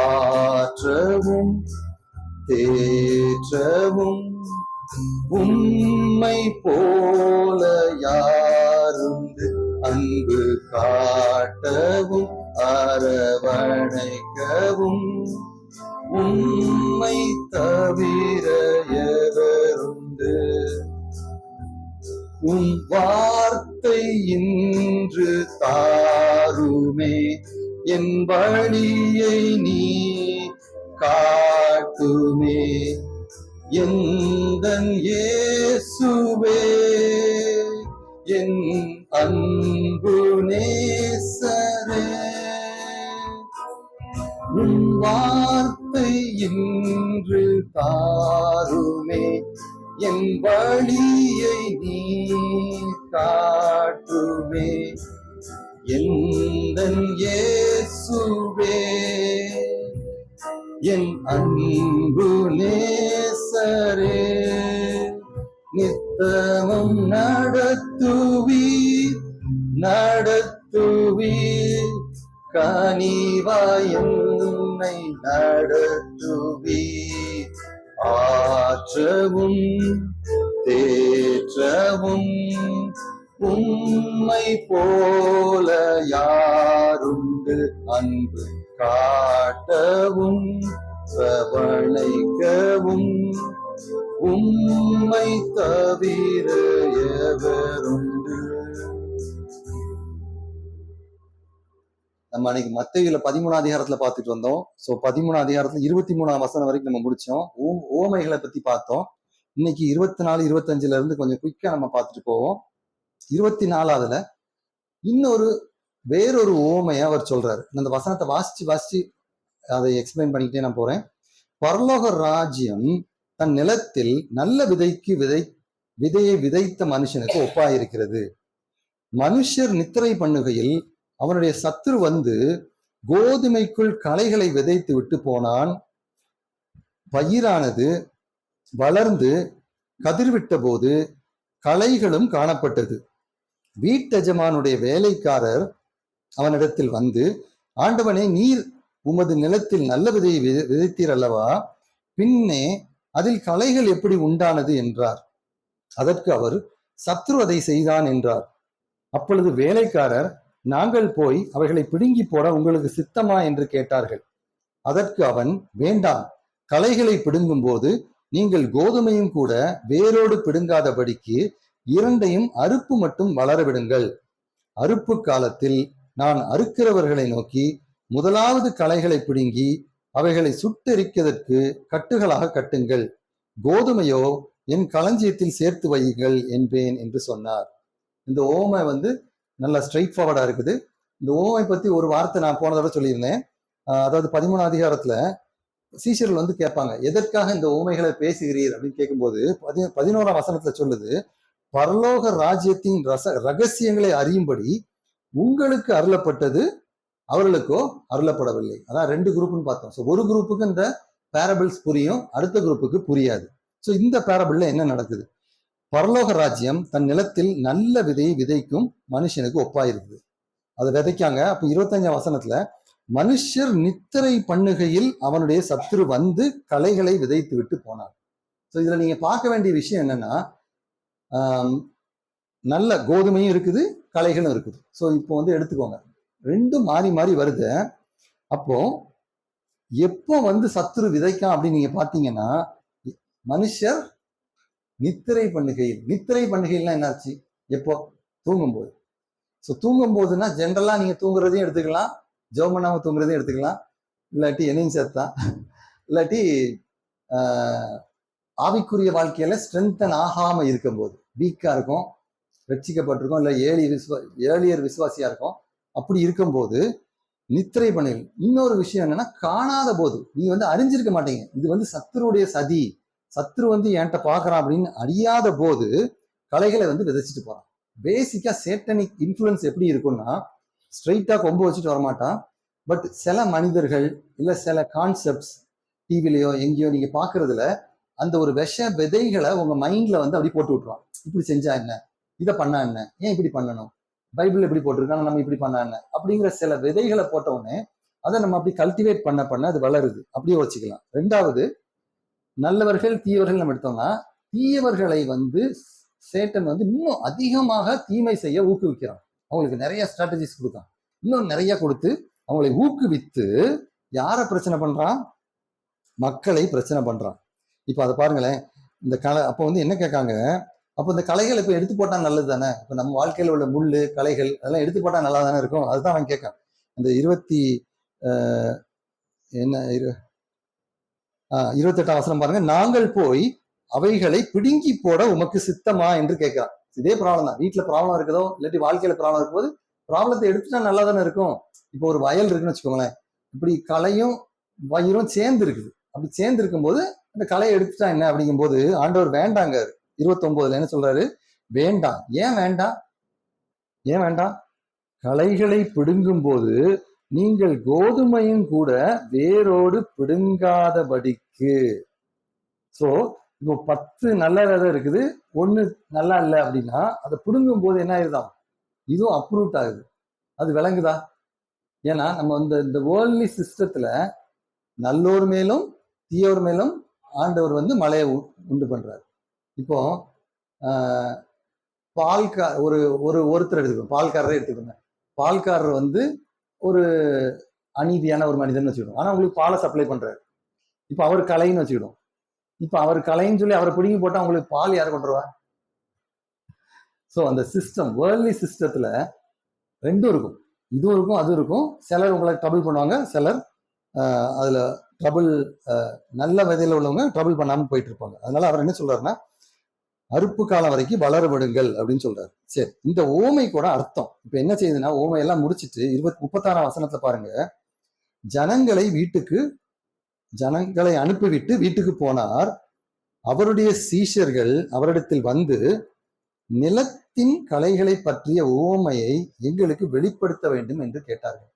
ஆற்றவும் தேற்றவும் உம்மை போல யாருண்டு அன்பு காட்டவும் அரவணைக்கவும், உம்மை தவிர எவருண்டு. உம் வார்த்தை இன்று தாருமே, என் வழியை நீ காட்டுமே, எந்தன் இயேசுவே என் அன்பு நேசரே. உன் வார்த்தை இன்று தாருமே, என் வழியை நீ காட்டுமே, எந்தன் இயேசுவே என் அன்பு நேசரே. நித்தமும் நடத்துவீர் கனிவாய் என்னை நடத்துவீர், ஆற்றவும் தேற்றவும் உம்மை போல யாருண்டு அன்பு காட்டவும் பிரபணிக்கவும், உம்மை தவிர எவருண்டு. நம்ம அன்னைக்கு மத்தேயுல 13ஆம் அதிகாரத்துல பார்த்துட்டு வந்தோம். சோ 13ஆம் அதிகாரத்துல 23ஆம் வசனம் வரைக்கும் நம்ம முடிச்சோம். ஓமைகளை பத்தி பார்த்தோம். இன்னைக்கு 24, 25ல இருந்து கொஞ்சம் குயிக்கா நம்ம பார்த்துட்டு போவோம். 24ஆவதுல வேறொரு ஓமையை அவர் சொல்றாரு. அந்த வசனத்தை வாசிச்சு அதை எக்ஸ்பிளைன் பண்ணிக்கிட்டே நான் போறேன். பரலோக ராஜ்யம் தன் நிலத்தில் நல்ல விதையை விதைத்த மனுஷனுக்கு ஒப்பாயிருக்கிறது. மனுஷர் நித்திரை பண்ணுகையில் அவனுடைய சத்துரு வந்து கோதுமைக்குள் களைகளை விதைத்து விட்டு போனான். பயிரானது வளர்ந்து கதிர்விட்ட போது களைகளும் காணப்பட்டது. வீட்டெஜமானுடைய வேலைக்காரர் அவனிடத்தில் வந்து, ஆண்டவனே, நீர் உமது நிலத்தில் நல்ல விதையை விதைத்தீர் அல்லவா, பின்னே அதில் களைகள் எப்படி உண்டானது என்றார். அதற்கு அவர், சத்ரு அதை செய்தான் என்றார். அப்பொழுது வேலைக்காரர், நாங்கள் போய் அவைகளை பிடுங்கி போட உங்களுக்கு சித்தமா என்று கேட்டார்கள். அதற்கு அவன், வேண்டாம், களைகளை பிடுங்கும் போது நீங்கள் கோதுமையும் கூட வேரோடு பிடுங்காதபடிக்கு இரண்டையும் அறுப்பு மட்டும் வளர விடுங்கள். அறுப்பு காலத்தில் நான் அறுக்கிறவர்களை நோக்கி முதலாவது களைகளை பிடுங்கி அவைகளை சுட்டெரிக்கிறதற்கு கட்டுகளாக கட்டுங்கள், கோதுமையோ என் களஞ்சியத்தில் சேர்த்து வையுங்கள் என்பேன் என்று சொன்னார். இந்த ஓமை நல்லா ஸ்ட்ரெயிட் ஃபார்வர்டா இருக்குது. இந்த ஓமை பத்தி ஒரு வார்த்தை நான் போன தடவை சொல்லியிருந்தேன். அதாவது 13ஆம் அதிகாரத்துல சீஷர்கள் கேட்பாங்க, எதற்காக இந்த ஓமைகளை பேசுகிறீர் அப்படின்னு கேட்கும்போது 11ஆம் வசனத்துல சொல்லுது, பரலோக ராஜ்யத்தின் ரகசியங்களை அறியும்படி உங்களுக்கு அருளப்பட்டது, அவர்களுக்கோ அருளப்படவில்லை. அதான் 2 குரூப்னு பார்த்தோம். ஸோ ஒரு குரூப்புக்கு இந்த பேரபிள்ஸ் புரியும், அடுத்த குரூப்புக்கு புரியாது. ஸோ இந்த பேரபிள்ல என்ன நடக்குது? பரலோக ராஜ்யம் தன் நிலத்தில் நல்ல விதையை விதைக்கும் மனுஷனுக்கு ஒப்பாயிருக்குது. அதை விதைக்காங்க. அப்ப 25ஆம் வசனத்துல, மனுஷர் நித்திரை பண்ணுகையில் அவனுடைய சத்துரு களைகளை விதைத்து விட்டு போனார். ஸோ இதுல நீங்க பார்க்க வேண்டிய விஷயம் என்னன்னா, நல்ல கோதுமையும் இருக்குது, களைகளும் இருக்குது. ஸோ இப்போ எடுத்துக்கோங்க, ரெண்டும் மாறி மாறி வருது. அப்போ எப்போ சத்துரு விதைக்கான் அப்படின்னு நீங்க பாத்தீங்கன்னா, மனுஷர் நித்திரை பண்ணுகையில்னா என்னாச்சு? எப்போ? தூங்கும்போது. ஸோ தூங்கும் போதுன்னா ஜென்ரலா நீங்க தூங்குறதையும் எடுத்துக்கலாம், ஜெபம் பண்ணாம தூங்குறதையும் எடுத்துக்கலாம், இல்லாட்டி என்னையும் சேர்த்தா, இல்லாட்டி ஆவிக்குரிய வாழ்க்கையில ஸ்ட்ரென்தன் ஆகாம இருக்கும்போது, வீக்கா இருக்கும், ரட்சிக்கப்பட்டிருக்கும், இல்லை ஏழியர் விசுவாசியா இருக்கும், அப்படி இருக்கும்போது நித்திரை பண்ணுகள். இன்னொரு விஷயம் என்னன்னா, காணாத போது நீங்க அறிஞ்சிருக்க மாட்டீங்க, இது சத்துருடைய சதி, சத்ரு என்கிட்ட பாக்குறான் அப்படின்னு அறியாத போது களைகளை விதைச்சிட்டு போறான். பேசிக்கா சேட்டனிக் இன்ஃப்ளூயன்ஸ் எப்படி இருக்கும்னா, ஸ்ட்ரைட்டா கொம்பு வச்சுட்டு வரமாட்டான். பட் சில மனிதர்கள் இல்ல சில கான்செப்ட்ஸ் டிவிலையோ எங்கேயோ நீங்க பாக்குறதுல அந்த ஒரு விஷ விதைகளை உங்க மைண்ட்ல அப்படி போட்டு விட்டுருவான். இப்படி செஞ்சா என்ன, இதை பண்ணா என்ன, ஏன் இப்படி பண்ணணும், பைபிள் எப்படி போட்டிருக்காங்க, நம்ம இப்படி பண்ணா என்ன, அப்படிங்கிற சில விதைகளை போட்ட உடனே அதை நம்ம அப்படி கல்டிவேட் பண்ண அது வளருது. அப்படியே வச்சுக்கலாம். 2வது, நல்லவர்கள் தீயவர்கள் நம்ம எடுத்தோம்னா, தீயவர்களை சேட்டன் இன்னும் அதிகமாக தீமை செய்ய ஊக்குவிக்கிறான். அவங்களுக்கு நிறைய ஸ்ட்ராட்டஜிஸ் கொடுக்கான், இன்னும் நிறைய கொடுத்து அவங்களை ஊக்குவித்து யாரை பிரச்சனை பண்றான்? மக்களை பிரச்சனை பண்றான். இப்ப அதை பாருங்களேன். இந்த அப்போ என்ன கேட்காங்க, அப்போ இந்த களைகள் இப்ப எடுத்து போட்டா நல்லது தானே, இப்ப நம்ம வாழ்க்கையில உள்ள முள்ளு களைகள் அதெல்லாம் எடுத்து போட்டா நல்லா தானே இருக்கும். அதுதான் அவன் கேட்கான். இந்த 28ஆம் வசனம் பாருங்க, நாங்கள் போய் அவைகளை பிடுங்கி போட உமக்கு சித்தமா என்று கேட்கிறான். இதே ப்ராப்ளம் தான். வீட்டுல ப்ராப்ளம் இருக்குதோ இல்லாட்டி வாழ்க்கையில ப்ராப்ளம் இருக்கும்போது ப்ராப்ளத்தை எடுத்துட்டா நல்லா தானே இருக்கும். இப்போ ஒரு வயல் இருக்குன்னு வச்சுக்கோங்களேன், இப்படி களையும் வயிறும் சேர்ந்து இருக்குது. அப்படி சேர்ந்து இருக்கும்போது அந்த களையை எடுத்துட்டா என்ன அப்படிங்கும் போது ஆண்டவர் வேண்டாங்க. 29 என்ன சொல்றாரு? வேண்டாம். ஏன் வேண்டாம்? களைகளை பிடுங்கும் போது நீங்கள் கோதுமையும் கூட வேரோடு பிடுங்காதபடிக்கு. சோ இப்போ 10 நல்ல விதை இருக்குது, 1 நல்லா இல்லை அப்படின்னா அதை பிடுங்கும் போது என்ன ஆயிருதான்? இதுவும் அப்ரூட் ஆகுது. அது விளங்குதா? ஏன்னா நம்ம இந்த வேர்ல்ட்லி சிஸ்டத்துல நல்லோர் மேலும் தீயோர் மேலும் ஆண்டவர் மழையை உண்டு பண்றாரு. இப்போ ஒருத்தர் எடுத்துக்கணும், பால்காரரை எடுத்துக்கோங்க. பால்காரர் ஒரு அநீதியான ஒரு மனிதன் வச்சுக்கிடும். ஆனா உங்களுக்கு பாலை சப்ளை பண்றாரு. இப்ப அவர் கலைன்னு வச்சுக்கிடும். இப்ப அவர் கலைன்னு சொல்லி அவரை பிடிங்கி போட்டா உங்களுக்கு பால் யாரை கொண்டுருவா? ஸோ அந்த சிஸ்டம், வேர்ல்ட்லி சிஸ்டத்துல ரெண்டும் இருக்கும், இதுவும் இருக்கும் அதுவும் இருக்கும். சிலர் உங்களை ட்ரபிள் பண்ணுவாங்க, சிலர் அதுல ட்ரபிள் நல்ல விதையில உள்ளவங்க ட்ரபிள் பண்ணாம போயிட்டு இருப்பாங்க. அதனால அவர் என்ன சொல்றாருன்னா, அறுப்பு காலம் வரைக்கும் வளர விடுங்கள் அப்படின்னு சொல்றாரு. சரி, இந்த ஓமை கூட அர்த்தம் இப்ப என்ன செய்யுதுன்னா, ஓமை எல்லாம் முடிச்சுட்டு 36ஆம் வசனத்துல பாருங்க, ஜனங்களை அனுப்பிவிட்டு வீட்டுக்கு போனார். அவருடைய சீஷர்கள் அவரிடத்தில் நிலத்தின் களைகளை பற்றிய ஓமையை எங்களுக்கு வெளிப்படுத்த வேண்டும் என்று கேட்டார்கள்.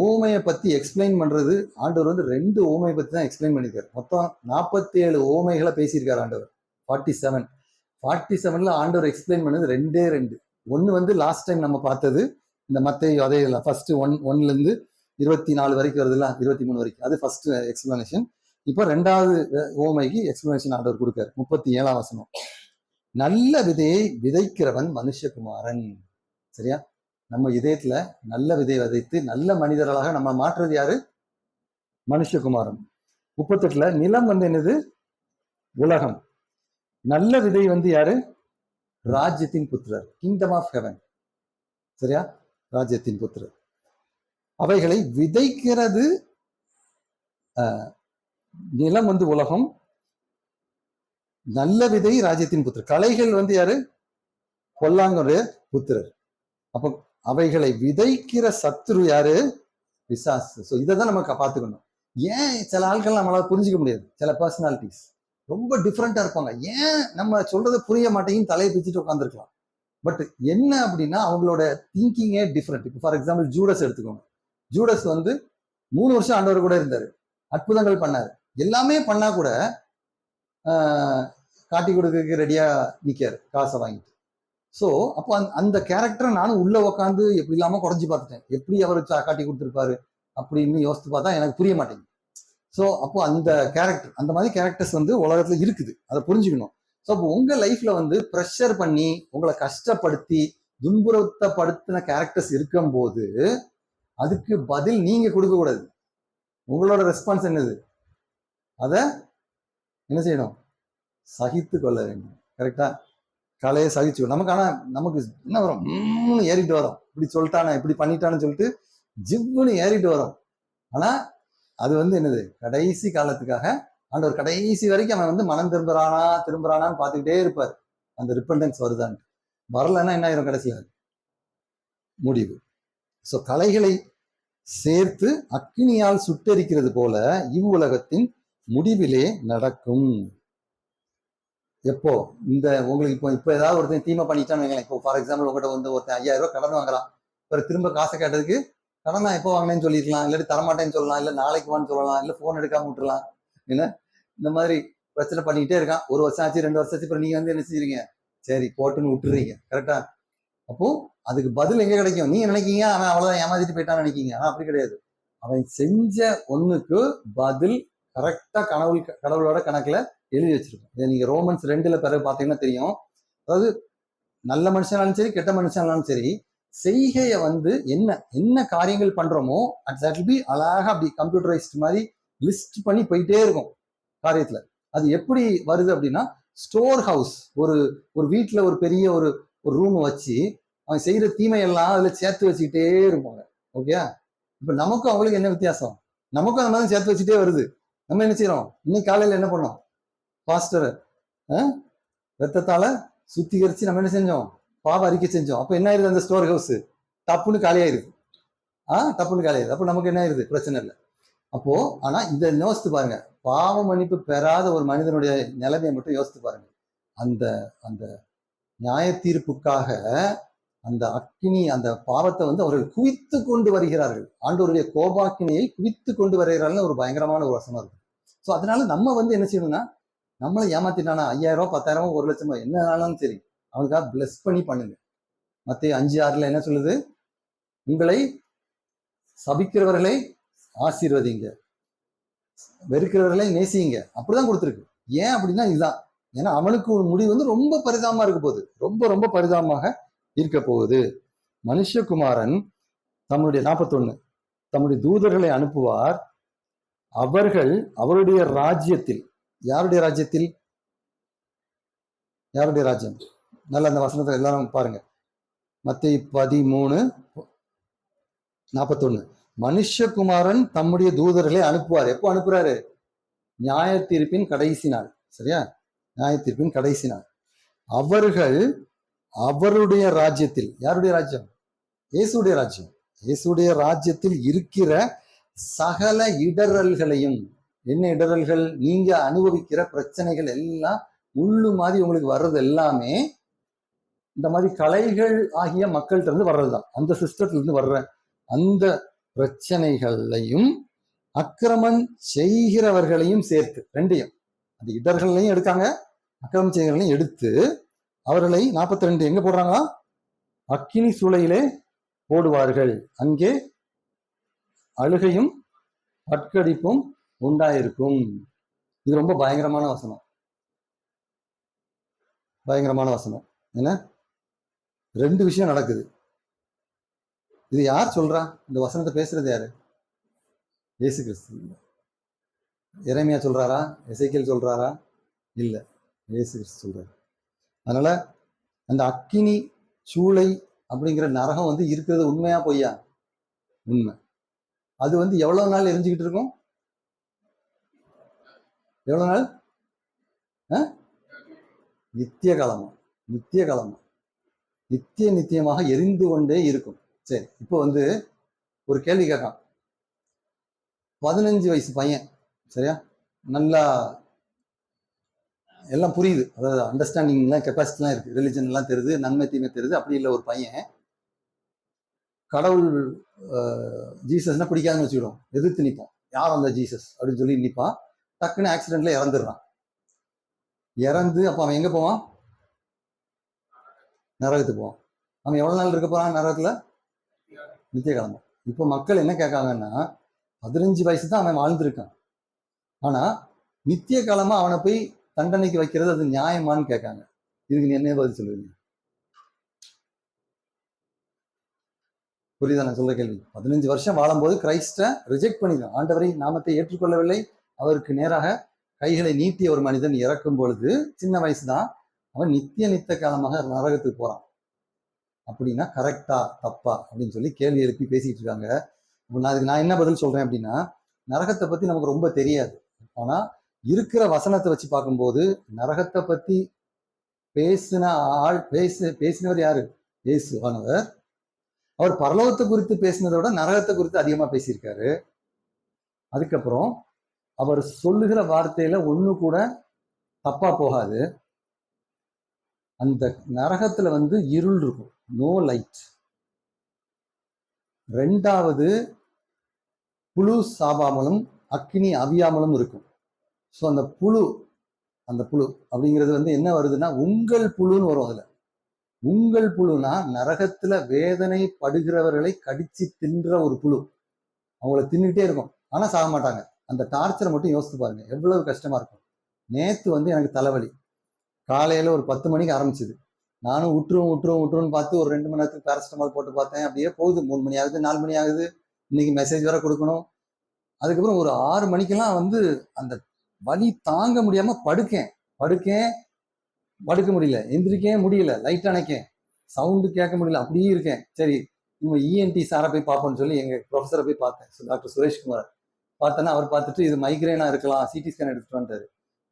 ஓமையை பத்தி எக்ஸ்பிளைன் பண்றது ஆண்டவர் 2 ஓமையை பத்தி தான் எக்ஸ்பிளைன் பண்ணியிருக்காரு. மொத்தம் 47 ஓமைகளை பேசியிருக்காரு ஆண்டவர். 47ல ஆண்டவர் எக்ஸ்பிளைன் பண்ணது 2. ஒன்னு லாஸ்ட் டைம் நம்ம பார்த்தது, இந்த மத்தேயு அதே ஃபர்ஸ்ட் 1ல இருந்து 24 வரைக்கும் வருதுல்ல, 23 வரைக்கும், அது ஃபர்ஸ்ட் எக்ஸ்பிளனேஷன். இப்போ 2வது ஓமைக்கு எக்ஸ்பிளனேஷன் ஆண்டவர் கொடுக்காரு. 37ஆம் வசனம், நல்ல விதையை விதைக்கிறவன் மனுஷகுமாரன். சரியா? நம்ம இதயத்துல நல்ல விதையை விதைத்து நல்ல மனிதர்களாக நம்ம மாற்றுறது யாரு? மனுஷகுமாரன். 38ல நிலம் என்னது? உலகம். நல்ல விதை யாரு? ராஜ்யத்தின் புத்திரர், கிங்டம் ஆஃப் ஹெவன். சரியா? ராஜ்யத்தின் புத்திரர். அவைகளை விதைக்கிறது நிலம் வந்து உலகம், நல்ல விதை ராஜ்யத்தின் புத்திரர். கலைகள் வந்து யாரு? பொல்லாங்கனுடைய புத்திரர். அப்போ அவைகளை விதைக்கிற சத்துரு யாரு? பிசாசு. ஸோ இதை தான் நம்ம பார்த்துக்கணும். ஏன் சில ஆட்கள் நம்மளால புரிஞ்சுக்க முடியாது, சில பர்சனாலிட்டிஸ் ரொம்ப டிஃப்ரெண்டா இருப்பாங்க, ஏன் நம்ம சொல்றதை புரிய மாட்டேங்குன்னு தலையை பிச்சுட்டு உட்காந்துருக்கலாம். பட் என்ன அப்படின்னா அவங்களோட திங்கிங்கே டிஃப்ரெண்ட். இப்போ ஃபார் எக்ஸாம்பிள் ஜூடஸ் எடுத்துக்கோங்க. ஜூடஸ் வந்து 3 வருஷம் ஆண்டவர் கூட இருந்தாரு, அற்புதங்கள் பண்ணாரு, எல்லாமே பண்ணா கூட காட்டி கொடுக்கறதுக்கு ரெடியா நிக்காரு காசை வாங்கிட்டு. ஸோ அப்போ அந்த கேரக்டரை நானும் உள்ள உட்காந்து எப்படி இல்லாம குறைஞ்சி பார்த்துட்டேன். எப்படி அவர் காட்டி கொடுத்துருப்பாரு அப்படின்னு யோசித்து பார்த்தா எனக்கு புரிய மாட்டேங்குது. ஸோ அப்போ அந்த கேரக்டர், அந்த மாதிரி கேரக்டர்ஸ் வந்து உலகத்துல இருக்குது, அதை புரிஞ்சுக்கணும். ஸோ அப்போ உங்க லைஃப்ல வந்து ப்ரெஷர் பண்ணி உங்களை கஷ்டப்படுத்தி துன்புறுத்தப்படுத்தின கேரக்டர்ஸ் இருக்கும்போது அதுக்கு பதில் நீங்க கொடுக்க கூடாது. உங்களோட ரெஸ்பான்ஸ் என்னது? அதை என்ன செய்யணும்? சகித்து கொள்ள வேண்டும். கரெக்டா? கலையை சகிச்சு நமக்கு. ஆனா நமக்கு என்ன வரும்? ஏறிட்டு வரும். இப்படி சொல்லிட்டானா, இப்படி பண்ணிட்டான்னு சொல்லிட்டு ஜிவ்னு ஏறிட்டு வரும். ஆனா அது வந்து என்னது? கடைசி காலத்துக்காக ஆண்டவர் கடைசி வரைக்கும் அவன் வந்து மனம் திரும்புறானான்னு பார்த்துக்கிட்டே இருப்பார். அந்த ரிப்பண்டன்ஸ் வருதான்னு. வரலன்னா என்ன ஆயிரும்? கடைசியில் முடிவு. ஸோ கலைகளை சேர்த்து அக்கினியால் சுட்டரிக்கிறது போல இவ்வுலகத்தின் முடிவிலே நடக்கும். எப்போ? இந்த உங்களுக்கு இப்போ ஏதாவது ஒருத்தன் தீமை பண்ணிட்டான்னு வைங்களேன். இப்போ ஃபார் எக்ஸாம்பிள் உங்கள்கிட்ட வந்து ஒருத்தன் 5000 ரூபாய் கடன் வாங்கலாம். அப்புறம் திரும்ப காசை கேட்டதுக்கு கடன் நான் எப்போ வாங்கினேன்னு சொல்லிருக்கலாம், இல்லாட்டி தரமாட்டேன்னு சொல்லலாம், இல்லை நாளைக்கு வான்னு சொல்லலாம், இல்லை ஃபோன் எடுக்காம விட்டுறலாம். இல்லை இந்த மாதிரி பிரச்சனை பண்ணிக்கிட்டே இருக்கான். 1 வருஷம் ஆச்சு, 2 வருஷம் ஆச்சு, அப்புறம் நீங்க வந்து என்ன செஞ்சீங்க? சரி போட்டுன்னு விட்டுறீங்க. கரெக்டா? அப்போ அதுக்கு பதில் எங்க கிடைக்கும்? நீங்க நினைக்கீங்க அவன் அவ்வளவுதான் ஏமாத்திட்டு போயிட்டான்னு நினைக்கீங்க. ஆனா அப்படி கிடையாது. அவன் செஞ்ச ஒண்ணுக்கு பதில் கரெக்டா கடவுளோட கணக்குல எழுதி வச்சிருக்கோம். இதை நீங்க ரோமன்ஸ் 2ல பிறகு பாத்தீங்கன்னா தெரியும். அதாவது நல்ல மனுஷனாலும் சரி, கெட்ட மனுஷனாலும் சரி, செய்கைய வந்து என்ன காரியங்கள் பண்றோமோ தட் வில் பி அழகா அப்படி கம்ப்யூட்டரைஸ்ட் மாதிரி லிஸ்ட் பண்ணி போயிட்டே இருக்கும் காரியத்துல. அது எப்படி வருது அப்படின்னா, ஸ்டோர் ஹவுஸ், ஒரு வீட்டுல ஒரு பெரிய ஒரு ரூம் வச்சு அவன் செய்யற தீமையெல்லாம் அதுல சேர்த்து வச்சுக்கிட்டே இருப்பாங்க. ஓகே, இப்ப நமக்கும் அவங்களுக்கு என்ன வித்தியாசம்? நமக்கும் அந்த மாதிரி சேர்த்து வச்சுட்டே வருது. நம்ம என்ன செய்யறோம்? இன்னைக்கு காலையில என்ன பண்ணோம்? பாஸ்டர் ரத்தத்தால சுத்திகரிச்சு நம்ம என்ன செஞ்சோம்? பாவ அறிக்கை செஞ்சோம். அப்ப என்ன ஆயிருது? அந்த ஸ்டோர் ஹவுஸ் டப்புன்னு காலியாயிருது. டப்புன்னு காலியாயிருது. அப்ப நமக்கு என்ன ஆயிருது? பிரச்சனை இல்லை. அப்போ ஆனா இதை யோசித்து பாருங்க, பாவ மன்னிப்பு பெறாத ஒரு மனிதனுடைய நிலைமையை மட்டும் யோசித்து பாருங்க. அந்த அந்த நியாய தீர்ப்புக்காக அந்த அக்கினி, அந்த பாவத்தை வந்து அவர்கள் குவித்து கொண்டு வருகிறார்கள். ஆண்டவருடைய கோபாக்கினியை குவித்து கொண்டு வருகிறார்கள். ஒரு பயங்கரமான ஒரு வசனம் இருக்கு. ஸோ அதனால நம்ம வந்து என்ன செய்யணும்னா, நம்மளை ஏமாத்திட்டானா 5000 ரூபாய் 10000 ரூபாய் 1 லட்சம் என்ன ஆனாலும் சரி, அவனுக்காக பிளஸ் பண்ணி பண்ணுங்க. மத்தேயு 5:6 என்ன சொல்லுது? உங்களை சபிக்கிறவர்களை ஆசீர்வதிங்க, வெறுக்கிறவர்களை நேசிங்க. அப்படிதான் கொடுத்துருக்கு. ஏன் அப்படின்னா இதுதான். ஏன்னா அவனுக்கு ஒரு முடிவு வந்து ரொம்ப பரிதாபமா இருக்க போகுது. ரொம்ப ரொம்ப பரிதாபமாக இருக்க போகுது. மனுஷகுமாரன் தம்முடைய 41 தம்முடைய தூதர்களை அனுப்புவார். அவர்கள் அவருடைய ராஜ்யத்தில், யாருடைய ராஜ்யத்தில்? யாருடைய ராஜ்யம்? நல்ல அந்த வசனத்தை எல்லாரும் பாருங்க. மத்தேயு 13:41 மனுஷகுமாரன் தம்முடைய தூதர்களை அனுப்புவார். எப்போ அனுப்புறாரு? நியாய தீர்ப்பின் கடைசி நாள். சரியா? நியாய தீர்ப்பின் கடைசி நாள். அவர்கள் அவருடைய ராஜ்யத்தில், யாருடைய ராஜ்யம்? இயேசுடைய ராஜ்யம். இயேசுடைய ராஜ்யத்தில் இருக்கிற சகல இடரல்களையும், என்ன இடரல்கள்? நீங்க அனுபவிக்கிற பிரச்சனைகள் எல்லாம் முள்ளு மாதிரி உங்களுக்கு வர்றது எல்லாமே இந்த மாதிரி கலைகள் ஆகிய மக்கள்கிட்ட இருந்து வர்றதுதான். அந்த சிஸ்டத்துல இருந்து வர்ற அந்த பிரச்சனைகளையும் அக்கிரமம் செய்கிறவர்களையும் சேர்த்து, ரெண்டையும், அந்த இடர்களையும் எடுக்காங்க, அக்கிரமம் செய்கிறவர்களையும் எடுத்து அவர்களை 42 எங்க போடுறாங்களா? அக்கினி சூளையிலே போடுவார்கள். அங்கே அழுகையும் பட்கடிப்பும் உண்டாயிருக்கும். இது ரொம்ப பயங்கரமான வசனம். பயங்கரமான வசனம். என்ன? 2 விஷயம் நடக்குது. இது யார் சொல்றா? இந்த வசனத்தை பேசுறது யாரு? இயேசு கிறிஸ்து. எரேமியா சொல்றாரா? எசேக்கியேல் சொல்றாரா? இல்ல, இயேசு கிறிஸ்து சொல்றாரு. அதனால அந்த அக்கினி சூளை அப்படிங்கிற நரகம் வந்து இருக்கிறது உண்மையா பொய்யா? உண்மை. அது வந்து எவ்வளவு நாள் எரிஞ்சுக்கிட்டு இருக்கும்? எவ்வளவு நாள்? நித்திய காலமா? நித்திய காலமா? நித்தியமாக எரிந்து கொண்டே இருக்கும். சரி, இப்போ வந்து ஒரு கேள்வி கேட்கான். 15 வயசு பையன், சரியா, நல்லா எல்லாம் புரியுது, அதாவது அண்டர்ஸ்டாண்டிங்லாம் கெப்பாசிட்டிலாம் இருக்கு, ரிலிஜன் எல்லாம் தெரியுது, நன்மை தீமை தெரியுது. அப்படி இல்லை ஒரு பையன் கடவுள் ஜீசஸ்னா பிடிக்காதுன்னு வச்சுக்கிடும், எதிர்த்து நிற்பான். யார் அந்த ஜீசஸ் அப்படின்னு சொல்லி நிற்பான். டக்குன்னு ஆக்சிடென்ட்ல இறந்துடுறான். இறந்து அப்போ அவன் எங்கே போவான்? நரகத்துக்கு போவான். அவன் எவ்வளோ நாள் இருக்க போறான் நரகத்தில்? நித்திய காலமா. இப்போ மக்கள் என்ன கேட்காங்கன்னா, 15 வயசு தான் அவன் வாழ்ந்திருக்கான், ஆனா நித்திய காலமா அவனை போய் தண்டனைக்கு வைக்கிறது அது நியாயமான்னு கேட்காங்க. இதுக்கு நீ என்ன பதில் சொல்லுவீங்க? புரியுதா நான் சொல்ற கேள்வி? 15 வருஷம் வாழும்போது கிரைஸ்ட ரிஜெக்ட் பண்ணிடுறான், ஆண்டவரை நாமத்தை ஏற்றுக்கொள்ளவில்லை. அவருக்கு நேராக கைகளை நீட்டிய ஒரு மனிதன் இறக்கும் பொழுது சின்ன வயசு தான், அவன் நித்திய காலமாக நரகத்துக்கு போறான். அப்படின்னா கரெக்டா தப்பா அப்படின்னு சொல்லி கேள்வி எழுப்பி பேசிட்டு இருக்காங்க. அதுக்கு நான் என்ன பதில் சொல்றேன் அப்படின்னா, நரகத்தை பத்தி நமக்கு ரொம்ப தெரியாது, ஆனா இருக்கிற வசனத்தை வச்சு பார்க்கும்போது நரகத்தை பத்தி பேசின ஆள் பேசினவர் யாரு? இயேசுவானவர். அவர் பரலோகத்தை குறித்து பேசினதை விட நரகத்தை குறித்து அதிகமா பேசியிருக்காரு. அதுக்கப்புறம் அவர் சொல்லுகிற வார்த்தையில ஒண்ணு கூட தப்பா போகாது. அந்த நரகத்துல வந்து இருள் இருக்கும், நோ லைட். ரெண்டாவது, புழு சாபாமலும் அக்கினி அவியாமலும் இருக்கும். ஸோ அந்த புழு அப்படிங்கிறது வந்து என்ன வருதுன்னா, உங்கள் புழுன்னு வரும். அதுல உங்கள் புழுனா நரகத்துல வேதனை படுகிறவர்களை கடிச்சு தின்ற ஒரு புழு. அவங்கள தின்னுட்டே இருக்கும், ஆனா சாக மாட்டாங்க. அந்த டார்ச்சரை மட்டும் யோசித்து பாருங்க, எவ்வளவு கஷ்டமா இருக்கும். நேத்து வந்து எனக்கு தலைவலி, காலையில ஒரு 10 மணிக்கு ஆரம்பிச்சுது. நானும் விட்டுருன்னு பார்த்து ஒரு 2 மணி நேரத்துக்கு பேரஸ்டமால் போட்டு பார்த்தேன். அப்படியே போகுது. 3 மணி ஆகுது, 4 மணி ஆகுது. இன்னைக்கு மெசேஜ் வேற கொடுக்கணும். அதுக்கப்புறம் ஒரு 6 மணிக்கெல்லாம் வந்து அந்த வலி தாங்க முடியாம படுக்க முடியல, எந்திரிக்கவே முடியல, லைட் அணைக்கேன், சவுண்டு கேட்க முடியல, அப்படியே இருக்கேன். சரி, இவங்க இஎன்டி சாரை போய் பார்ப்போம்னு சொல்லி எங்க ப்ரொஃபஸரை போய் பார்த்தேன், டாக்டர் சுரேஷ்குமார். பார்த்தேன்னா அவர் பார்த்துட்டு இது மைக்ரேனா இருக்கலாம், சிடி ஸ்கேன் எடுத்துட்டு வந்துட்டாரு.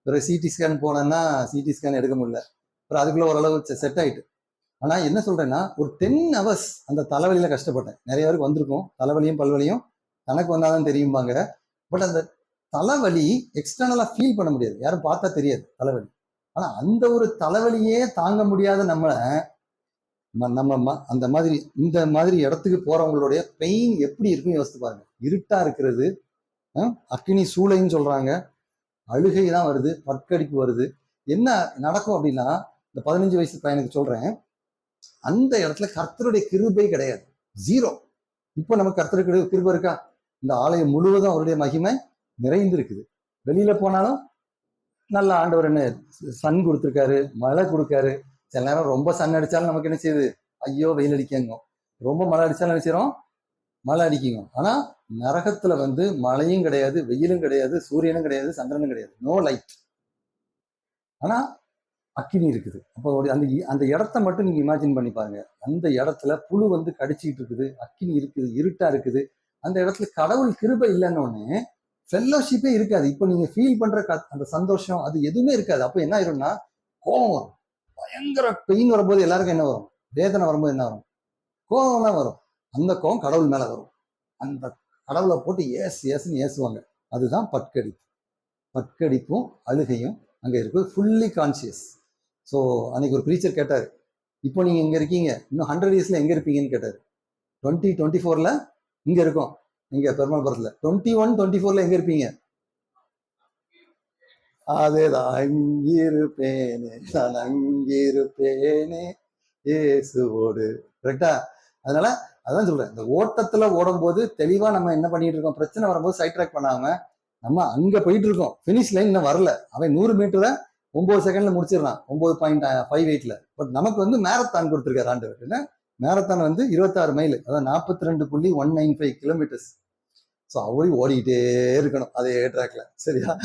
பிறகு சிடி ஸ்கேன் போனேன்னா சிடி ஸ்கேன் எடுக்க முடியல. அப்புறம் அதுக்குள்ள ஓரளவு செட் ஆயிட்டு. ஆனா என்ன சொல்றேன்னா, ஒரு 10 hours அந்த தலைவலியில கஷ்டப்பட்டேன். நிறைய பேருக்கு வந்திருக்கும் தலைவலியும் பல்வலியும், தனக்கு வந்தாதான் தெரியும்பாங்க. பட் அந்த தலைவலி எக்ஸ்டர்னலா ஃபீல் பண்ண முடியாது, யாரும் பார்த்தா தெரியாது தலைவலி. ஆனா அந்த ஒரு தலைவலியே தாங்க முடியாத நம்ம அந்த மாதிரி இந்த மாதிரி இடத்துக்கு போறவங்களுடைய பெயின் எப்படி இருக்குன்னு யோசித்து பாருங்க. இருட்டா இருக்கிறது, அக்கினி சூளைன்னு சொல்றாங்க, அழுகை தான் வருது, பற்கடிப்பு வருது. என்ன நடக்கும் அப்படின்னா, இந்த 15 வயசு பையனுக்கு சொல்றேன், அந்த இடத்துல கர்த்தருடைய கிருபை கிடையாது, ஜீரோ. இப்போ நமக்கு கர்த்தருடைய கிருபை இருக்கா? இந்த ஆலயம் முழுவதும் அவருடைய மகிமை நிறைந்து இருக்குது. வெளியில போனாலும் நல்ல ஆண்டவர் என்ன சன் கொடுத்துருக்காரு, மழை கொடுக்காரு. சில நேரம் ரொம்ப சன் அடிச்சாலும் நமக்கு என்ன செய்யுது? ஐயோ வெயில் அடிக்கங்க. ரொம்ப மழை அடிச்சாலும் என்ன செய்யறோம்? மழை அடிக்குங்க. ஆனா நரகத்துல வந்து மழையும் கிடையாது, வெயிலும் கிடையாது, சூரியனும் கிடையாது, சந்திரனும் கிடையாது, நோ லைட். ஆனா அக்கினி இருக்குது. அப்போ அந்த இடத்த மட்டும் நீங்க இமேஜின் பண்ணி பாருங்க. அந்த இடத்துல புழு வந்து கடிச்சிட்டு இருக்குது, அக்கினி இருக்குது, இருட்டா இருக்குது. அந்த இடத்துல கடவுள் கிருபை இல்லைன்னு உடனே ஃபெல்லோஷிப்பே இருக்காது. இப்போ நீங்க ஃபீல் பண்ற அந்த சந்தோஷம் அது எதுவுமே இருக்காது. அப்போ என்ன ஆயிரும்னா, கோபம் வரும். பயங்கர பெயின் வரும்போது எல்லாருக்கும் என்ன வரும்? வேதனை வரும்போது என்ன வரும்? கோபம் தான் வரும். அந்த கோபம் கடவுள் மேல வரும். அந்த கடவுளை போட்டு ஏசுன்னு ஏசுவாங்க. அதுதான் பற்கடிப்பும் அழுகையும் அங்க இருக்கு. Fully conscious. ஸோ அன்னைக்கு ஒரு ப்ரீச்சர் கேட்டாரு, இப்போ நீங்க எங்க இருக்கீங்க, இன்னும் 100 yearsல எங்க இருப்பீங்கன்னு கேட்டாரு. 2024ல இங்க இருக்கோம், இங்க பெருமாள்புரத்துல. 21, 24ல எங்க இருப்பீங்க? அதேதான், அங்கிருப்பேனே நான் அங்கிருப்பேனே இயேசுவோடு. கரெக்டா? அதனால அதான் சொல்றேன், இந்த ஓட்டத்துல ஓடும் போது தெளிவா நம்ம என்ன பண்ணிட்டு இருக்கோம், பிரச்சனை வரும்போது சைட் ட்ராக் பண்ணாம நம்ம அங்க போயிட்டு இருக்கோம். பினிஷ் லைன் இன்னும் வரல. அவன் 100 மீட்டரை 9 செகண்ட்ல முடிச்சிடறான், 9.58ல. பட் நமக்கு வந்து மேரத்தான் கொடுத்துருக்காரு ஆண்டவர். என்ன மேரத்தான் வந்து 26 மைல், அதாவது 42.195 கிலோமீட்டர்ஸ். ஸோ அவ்வளோ ஓடிக்கிட்டே இருக்கணும் அதே ட்ராக்ல. சரியா?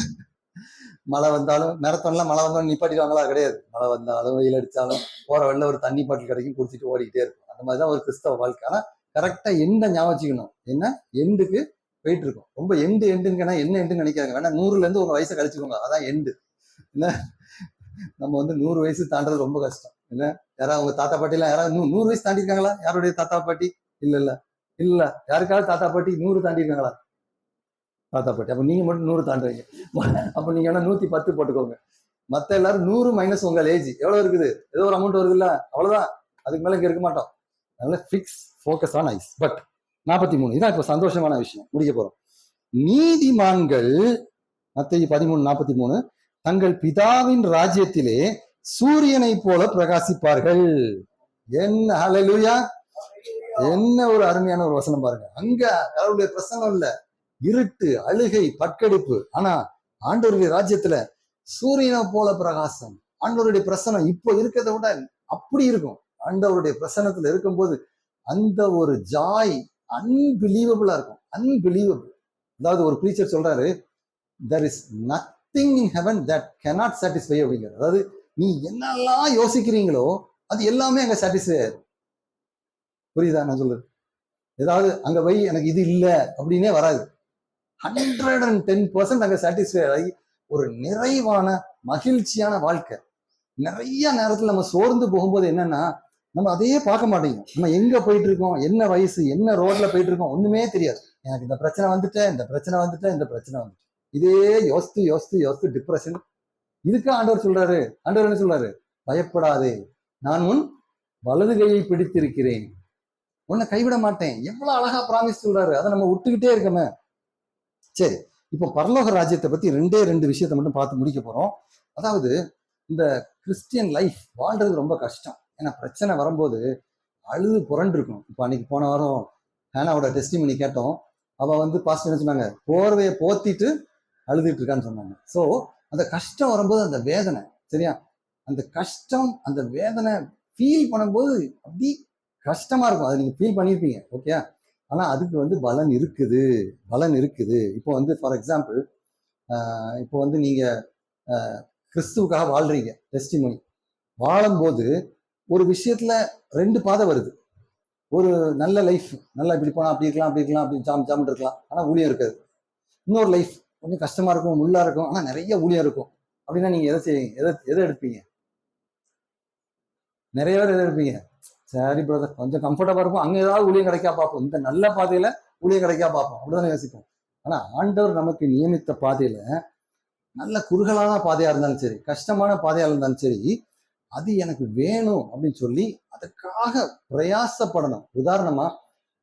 மழை வந்தாலும் மேரத்தான்லாம் மழை வந்தாலும் நிப்பாட்டிடுவாங்களா? கிடையாது. மழை வந்தாலும் வெயில் அடிச்சாலும் போற வழியில ஒரு தண்ணி பாட்டில் கிடைக்கும், குடிச்சிட்டு ஓடிக்கிட்டே இருக்கும். அந்த மாதிரிதான் ஒரு கிறிஸ்தவ வாழ்க்கை. ஆனா கரெக்டா எண்ட ஞாபகம் வச்சுக்கணும். என்ன எண்டுக்கு போயிட்டு இருக்கும். ரொம்ப எண்டுன்னு என்ன எண்டுன்னு நினைக்காங்க. வேணா 100ல இருந்து ஒரு வயசை கழிச்சுக்கோங்க, அதான் எண்டு. என்ன நம்ம வந்து 100 வயசு தாண்டது ரொம்ப கஷ்டம். என்ன யாராவது உங்க தாத்தா பாட்டி எல்லாம் யாராவது 100 வயசு தாண்டி இருக்காங்களா? யாருடைய தாத்தா பாட்டி? இல்ல யாருக்காவது தாத்தா பாட்டி 100 தாண்டி இருக்காங்களா? தாத்தா பாட்டி. அப்ப நீங்க மட்டும் 100 தாண்டுவீங்க. அப்ப நீங்க வேணா 110 போட்டுக்கோங்க. மத்த எல்லாரும் 100 மைனஸ் உங்க ஏஜ் எவ்வளவு இருக்குது? ஏதோ ஒரு அமௌண்ட் வருது இல்ல, அவ்வளவுதான். அதுக்கு மேல இங்க இருக்க மாட்டோம். அதனால fix focus on eyes. But 43 இதான் இப்ப சந்தோஷமான விஷயம். முடிக்க போறோம். நீதிமான்கள் மத்தேயு 13:43 தங்கள் பிதாவின் ராஜ்யத்திலே சூரியனை போல பிரகாசிப்பார்கள். என்ன ஹல்லேலூயா! என்ன ஒரு அருமையான ஒரு வசனம் பாருங்க. அங்க கடவுளுடைய பிரசன்னம் இல்ல, இருட்டு, அழுகை, பட்கடிப்பு. ஆனா ஆண்டவருடைய ராஜ்யத்துல சூரியனை போல பிரகாசம். ஆண்டவருடைய பிரசனம் இப்போ இருக்கிறத விட அப்படி இருக்கும். ஆண்டவருடைய பிரசனத்துல இருக்கும்போது அந்த ஒரு ஜாய் அன்பிலீவபிளா இருக்கும். அன்பிலீவபிள். அதாவது ஒரு ப்ரீச்சர் சொல்றாரு, there is nothing in heaven that cannot satisfy அப்படிங்கிற. அதாவது நீ என்னெல்லாம் யோசிக்கிறீங்களோ அது எல்லாமே அங்க சாட்டிஸ்ஃபை ஆயிரும். புரியுதா நான் சொல்றது? ஏதாவது அங்க போய் எனக்கு இது இல்லை அப்படின்னே வராது. 110% அங்க சாட்டிஸ்ஃபை ஆகி ஒரு நிறைவான மகிழ்ச்சியான வாழ்க்கை. நிறைய நேரத்துல நம்ம சோர்ந்து போகும்போது என்னன்னா, நம்ம அதையே பார்க்க மாட்டேங்குது. நம்ம எங்க போயிட்டு இருக்கோம், என்ன வயசு, என்ன ரோட்ல போயிட்டு இருக்கோம், ஒண்ணுமே தெரியாது. எனக்கு இந்த பிரச்சனை வந்துட்டேன், இந்த பிரச்சனை வந்துட்டு இதே யோசித்து டிப்ரெஷன். இதுக்கு ஆண்டவர் சொல்றாரு, ஆண்டவர் என்ன சொல்றாரு? பயப்படாதே, நான் உன் வலது கையை பிடித்திருக்கிறேன், உன்னை கைவிட மாட்டேன். எவ்வளவு அழகா ப்ராமிஸ் சொல்றாரு. அதை நம்ம விட்டுக்கிட்டே இருக்கமே. சரி, இப்போ பரலோக ராஜ்யத்தை பத்தி 2 விஷயத்தை மட்டும் பார்த்து முடிக்க போறோம். அதாவது இந்த கிறிஸ்டியன் லைஃப் வாழ்றது ரொம்ப கஷ்டம். ஏன்னா பிரச்சனை வரும்போது அழுது புரண்டு இருக்கணும். இப்போ அன்னைக்கு போன வாரம் ஹேனாவோட டெஸ்டிமனி கேட்டோம். அவ வந்து பாஸ்டர் என்ன சொன்னாங்க? போர்வையை போத்திட்டு அழுதுட்டு இருக்கான்னு சொன்னாங்க. ஸோ அந்த கஷ்டம் வரும்போது அந்த வேதனை, சரியா, அந்த கஷ்டம் அந்த வேதனை ஃபீல் பண்ணும்போது அப்படி கஷ்டமா இருக்கும். அதை நீங்க ஃபீல் பண்ணியிருப்பீங்க, ஓகே. ஆனா அதுக்கு வந்து பலன் இருக்குது. இப்போ வந்து ஃபார் எக்ஸாம்பிள், இப்போ வந்து நீங்க கிறிஸ்துவுக்காக வாழ்றீங்க, டெஸ்டிமனி வாழும்போது ஒரு விஷயத்துல 2 பாதை வருது. ஒரு நல்ல லைஃப், நல்லா இப்படி போனா அப்படி இருக்கலாம் அப்படி ஜாம் இருக்கலாம், ஆனா ஊழியம் இருக்காது. இன்னொரு லைஃப் கொஞ்சம் கஷ்டமா இருக்கும், முள்ளா இருக்கும், ஆனா நிறைய ஊழியம் இருக்கும். அப்படின்னா நீங்க எதை செய்வீங்க? எதை எடுப்பீங்க? நிறைய பேர் எதை எடுப்பீங்க? சரி பிரதர், கொஞ்சம் கம்ஃபர்டபுளா இருக்கும், அங்க ஏதாவது ஊழியம் கிடைக்கா பார்ப்போம், இந்த நல்ல பாதையில ஊழியம் கிடைக்கா பார்ப்போம், அப்படிதானே யோசிப்போம். ஆனா ஆண்டவர் நமக்கு நியமித்த பாதையில நல்ல குறுகலான பாதையா இருந்தாலும் சரி, கஷ்டமான பாதையா இருந்தாலும் சரி, அது எனக்கு வேணும் அப்படின்னு சொல்லி அதுக்காக பிரயாசப்படணும். உதாரணமா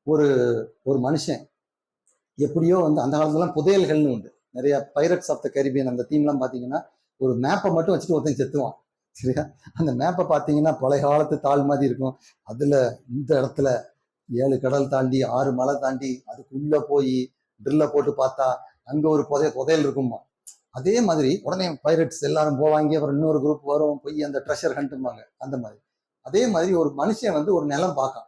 ஒரு ஒரு மனுஷன் எப்படியோ வந்து அந்த காலத்துலாம் புதையல்கள்னு உண்டு. நிறைய பைரட்ஸ் ஆஃப் த கரிபியன் அந்த தீம்லாம் பார்த்தீங்கன்னா ஒரு மேப்பை மட்டும் வச்சுட்டு ஒருத்தன் செத்துவான், சரியா. அந்த மேப்பை பார்த்தீங்கன்னா பழைய காலத்து தாள் மாதிரி இருக்கும். அதுல இந்த இடத்துல 7 கடல் தாண்டி 6 மலை தாண்டி அதுக்குள்ள போய் ட்ரில்ல போட்டு பார்த்தா அங்க ஒரு புதையல் இருக்குமா. அதே மாதிரி உடனே பைரட்ஸ் எல்லாரும் போவாங்க, அப்புறம் இன்னொரு குரூப் வரும், போய் அந்த ட்ரெஷர் ஹண்ட்டுமாங்க. அந்த மாதிரி அதே மாதிரி ஒரு மனுஷன் வந்து ஒரு நிலம் பார்க்கான்.